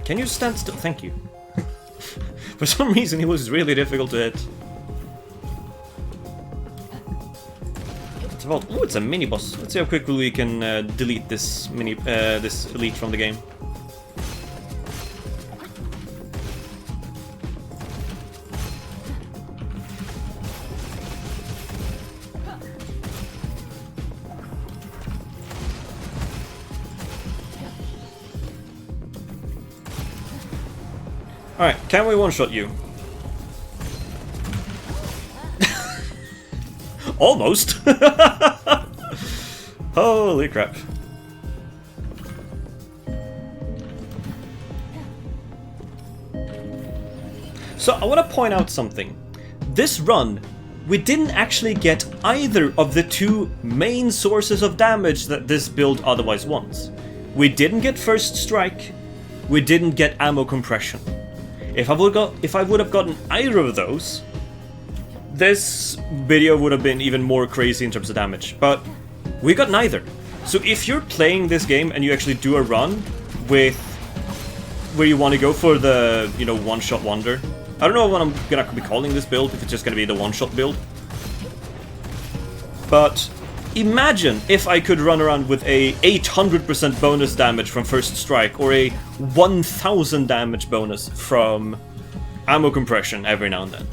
S1: Can you stand still? Thank you. For some reason he was really difficult to hit. Oh, it's a mini boss. Let's see how quickly we can delete this this elite from the game. Alright, can we one-shot you? Almost! Holy crap. So, I want to point out something. This run, we didn't actually get either of the two main sources of damage that this build otherwise wants. We didn't get First Strike, we didn't get ammo compression. If I would have gotten either of those, this video would have been even more crazy in terms of damage, but we got neither. So if you're playing this game and you actually do a run with where you want to go for the, you know, one-shot wonder. I don't know what I'm gonna be calling this build, if it's just gonna be the one-shot build. But imagine if I could run around with a 800% bonus damage from First Strike or a 1000 damage bonus from ammo compression every now and then.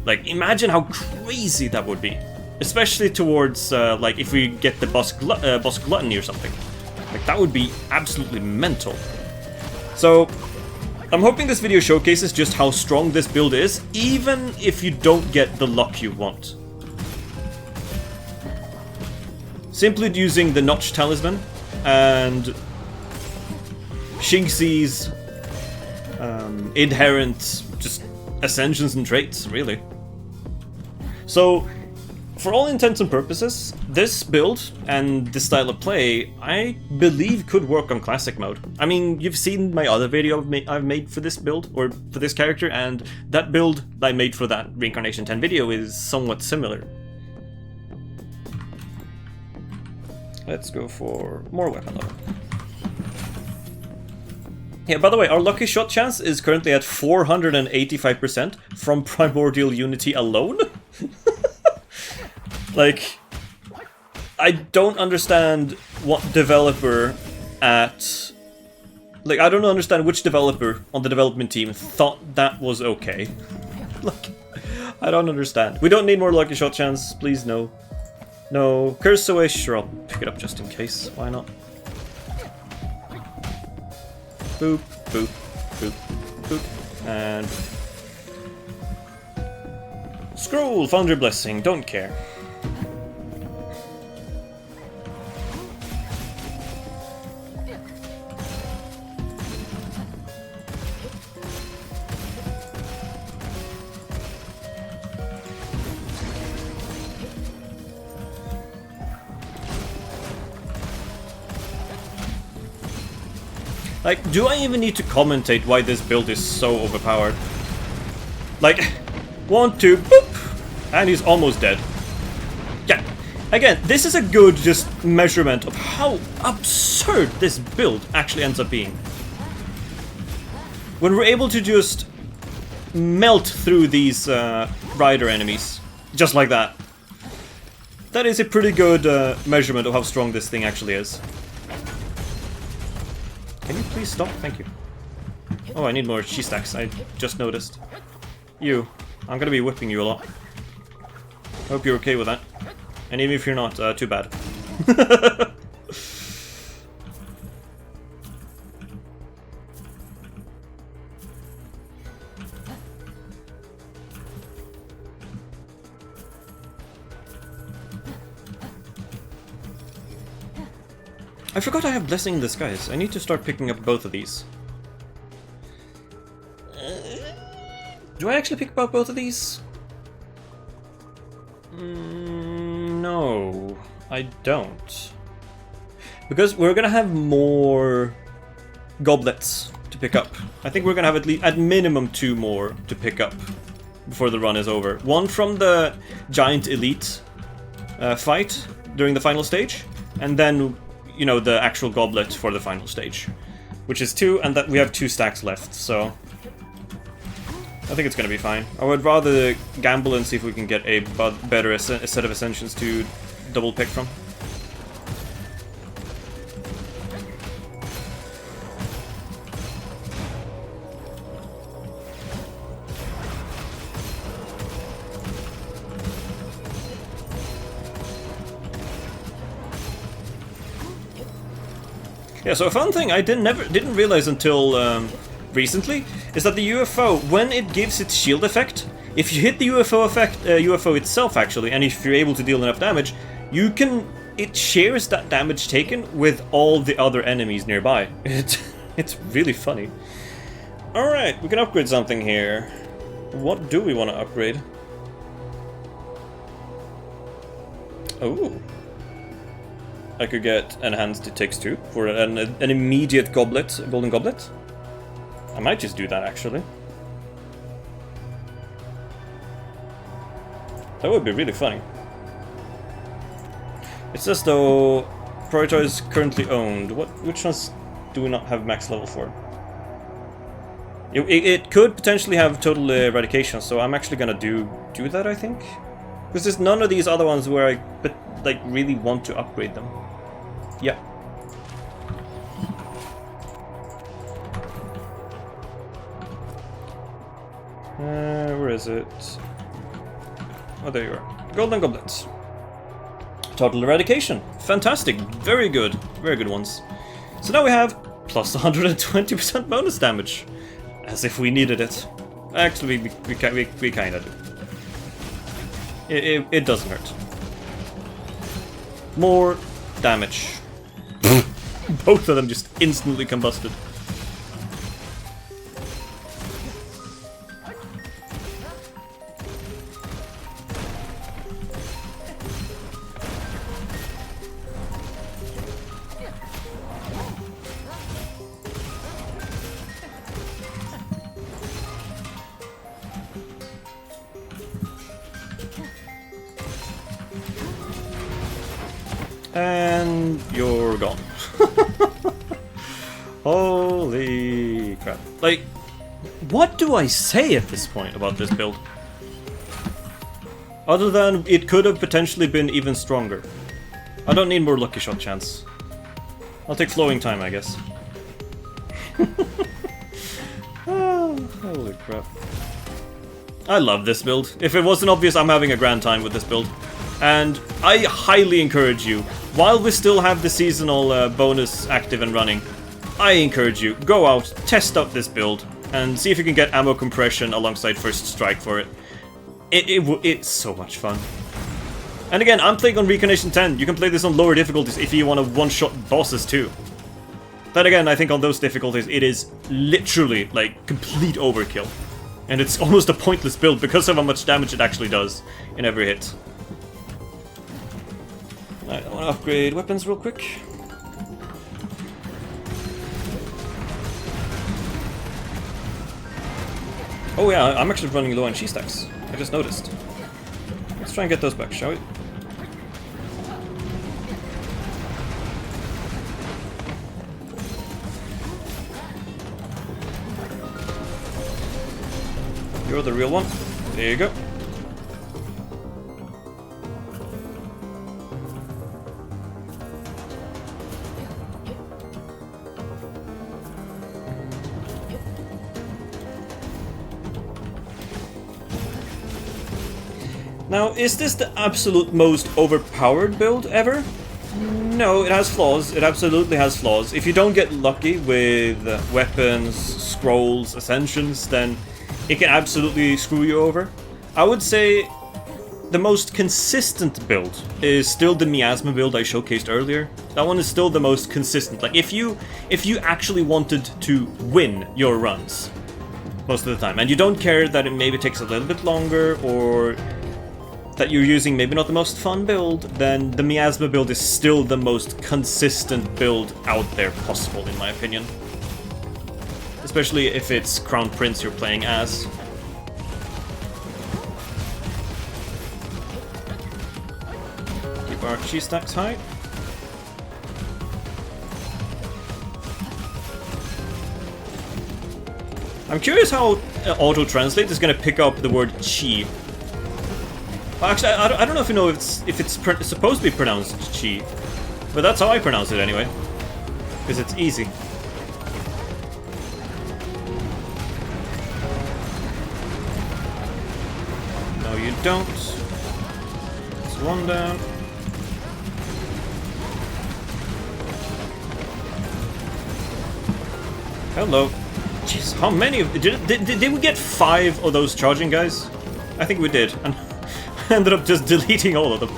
S1: Like, imagine how crazy that would be. Especially towards, like, if we get the boss gluttony or something. Like, that would be absolutely mental. So, I'm hoping this video showcases just how strong this build is, even if you don't get the luck you want. Simply using the Notch Talisman and Xing Zhe's inherent just ascensions and traits, really. So, for all intents and purposes, this build and this style of play, I believe could work on Classic mode. I mean, you've seen my other video I've made for this build, or for this character, and that build I made for that Reincarnation 10 video is somewhat similar. Let's go for more weapon level. Yeah, by the way, our lucky shot chance is currently at 485% from Primordial Unity alone. Like, I don't understand what developer at... Like, I don't understand which developer on the development team thought that was okay. Like, I don't understand. We don't need more lucky shot chance, please no. No. Curse away, sure, I'll pick it up just in case. Why not? Boop, boop, boop, boop, and... Scroll, Foundry Blessing, don't care. Like, do I even need to commentate why this build is so overpowered? Like, 1, 2, boop, and he's almost dead. Yeah, again, this is a good just measurement of how absurd this build actually ends up being. When we're able to just melt through these rider enemies, just like that. That is a pretty good measurement of how strong this thing actually is. Can you please stop? Thank you. Oh, I need more chi stacks. I just noticed. You. I'm gonna be whipping you a lot. Hope you're okay with that. And even if you're not, too bad. I forgot I have Blessing in Disguise. I need to start picking up both of these. Do I actually pick up both of these? No, I don't. Because we're gonna have more goblets to pick up. I think we're gonna have at minimum 2 more to pick up before the run is over. One from the giant elite fight during the final stage, and then, you know, the actual goblet for the final stage, which is 2, and that we have 2 stacks left, so I think it's gonna be fine. I would rather gamble and see if we can get a better set of ascensions to double pick from. Yeah, so a fun thing I didn't realize until recently is that the UFO, when it gives its shield effect, if you hit the UFO itself actually, and if you're able to deal enough damage, it shares that damage taken with all the other enemies nearby. It's really funny. All right, we can upgrade something here. What do we want to upgrade? Oh. I could get enhanced, it takes 2 for an immediate goblet, golden goblet. I might just do that actually. That would be really funny. It says though, prioritize currently owned. Which ones do we not have max level for? It could potentially have total eradication, so I'm actually gonna do that, I think. Because there's none of these other ones where I really want to upgrade them. Yeah. Where is it? Oh, there you are. Golden goblets. Total eradication. Fantastic. Very good. Very good ones. So now we have plus 120% bonus damage. As if we needed it. Actually, we kind of do. It doesn't hurt. More damage. Both of them just instantly combusted. And you're gone. Holy crap. Like, what do I say at this point about this build? Other than it could have potentially been even stronger. I don't need more lucky shot chance. I'll take flowing time, I guess. Oh, holy crap. I love this build. If it wasn't obvious, I'm having a grand time with this build. And I highly encourage you, while we still have the seasonal bonus active and running, I encourage you, go out, test out this build, and see if you can get ammo compression alongside first strike for it. It's so much fun. And again, I'm playing on Reincarnation 10. You can play this on lower difficulties if you want to one-shot bosses too. Then again, I think on those difficulties, it is literally, like, complete overkill. And it's almost a pointless build because of how much damage it actually does in every hit. Alright, I want to upgrade weapons real quick. Oh yeah, I'm actually running low on chi stacks. I just noticed. Let's try and get those back, shall we? You're the real one. There you go. Now, is this the absolute most overpowered build ever? No, it has flaws. It absolutely has flaws. If you don't get lucky with weapons, scrolls, ascensions, then it can absolutely screw you over. I would say the most consistent build is still the miasma build I showcased earlier. That one is still the most consistent. Like, if you actually wanted to win your runs most of the time, and you don't care that it maybe takes a little bit longer, or that you're using maybe not the most fun build, then the miasma build is still the most consistent build out there possible, in my opinion. Especially if it's Crown Prince you're playing as. Keep our chi stacks high. I'm curious how auto-translate is going to pick up the word chi. Well, actually, I don't know if you know if it's supposed to be pronounced chi, but that's how I pronounce it anyway, because it's easy. No, you don't. It's one down. Hello. Jeez, how many of... Did we get 5 of those charging guys? I think we did. And I ended up just deleting all of them.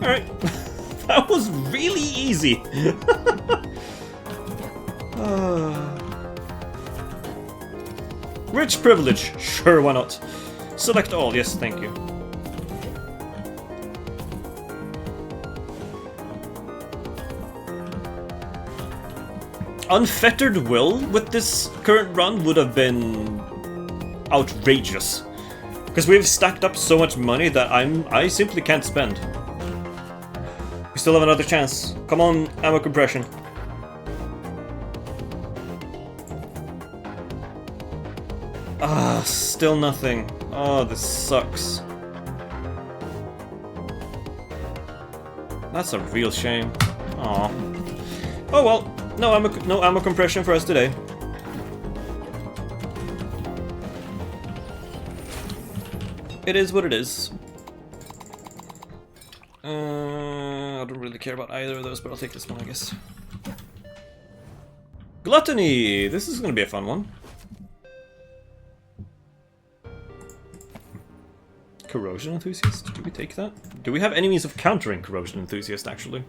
S1: Alright. That was really easy. Rich privilege. Sure, why not? Select all. Yes, thank you. Unfettered will with this current run would have been outrageous, because we've stacked up so much money that I simply can't spend. We still have another chance. Come on, ammo compression. Ah, still nothing. Oh, this sucks. That's a real shame. Aw. Oh well. No ammo compression for us today. It is what it is. I don't really care about either of those, but I'll take this one, I guess. Gluttony! This is gonna be a fun one. Corrosion Enthusiast? Do we take that? Do we have any means of countering Corrosion Enthusiast, actually?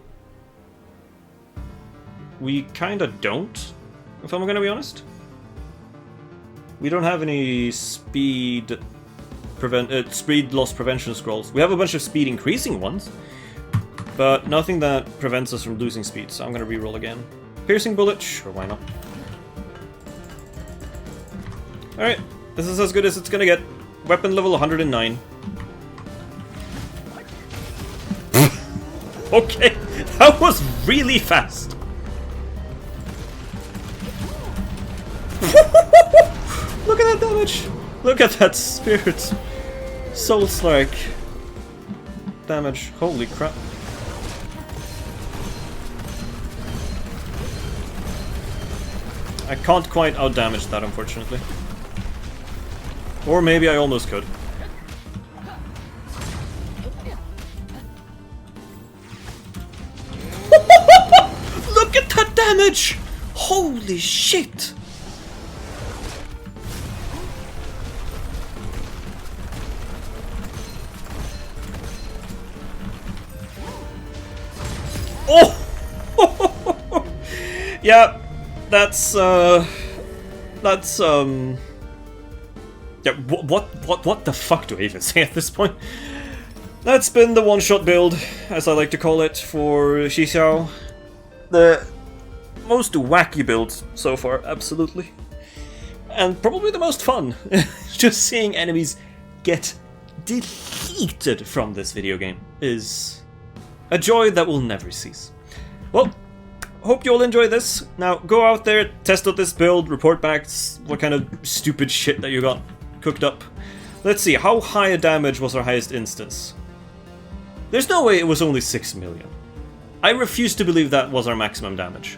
S1: We kinda don't, if I'm gonna be honest. We don't have any speed loss prevention scrolls. We have a bunch of speed increasing ones, but nothing that prevents us from losing speed, so I'm gonna reroll again. Piercing bullet, sure, why not? Alright, this is as good as it's gonna get. Weapon level 109. Okay, that was really fast. Look at that damage! Look at that spirit! Soul Strike damage. Holy crap. I can't quite out-damage that, unfortunately. Or maybe I almost could. Look at that damage! Holy shit! Oh! Yeah, that's yeah, what the fuck do I even say at this point? That's been the one-shot build, as I like to call it, for Xixiao. The most wacky build so far, absolutely. And probably the most fun. Just seeing enemies get deleted from this video game is a joy that will never cease. Well, hope you all enjoy this. Now, go out there, test out this build, report back what kind of stupid shit that you got cooked up. Let's see, how high a damage was our highest instance? There's no way it was only 6 million. I refuse to believe that was our maximum damage.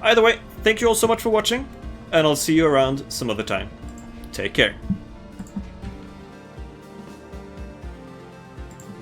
S1: Either way, thank you all so much for watching, and I'll see you around some other time. Take care.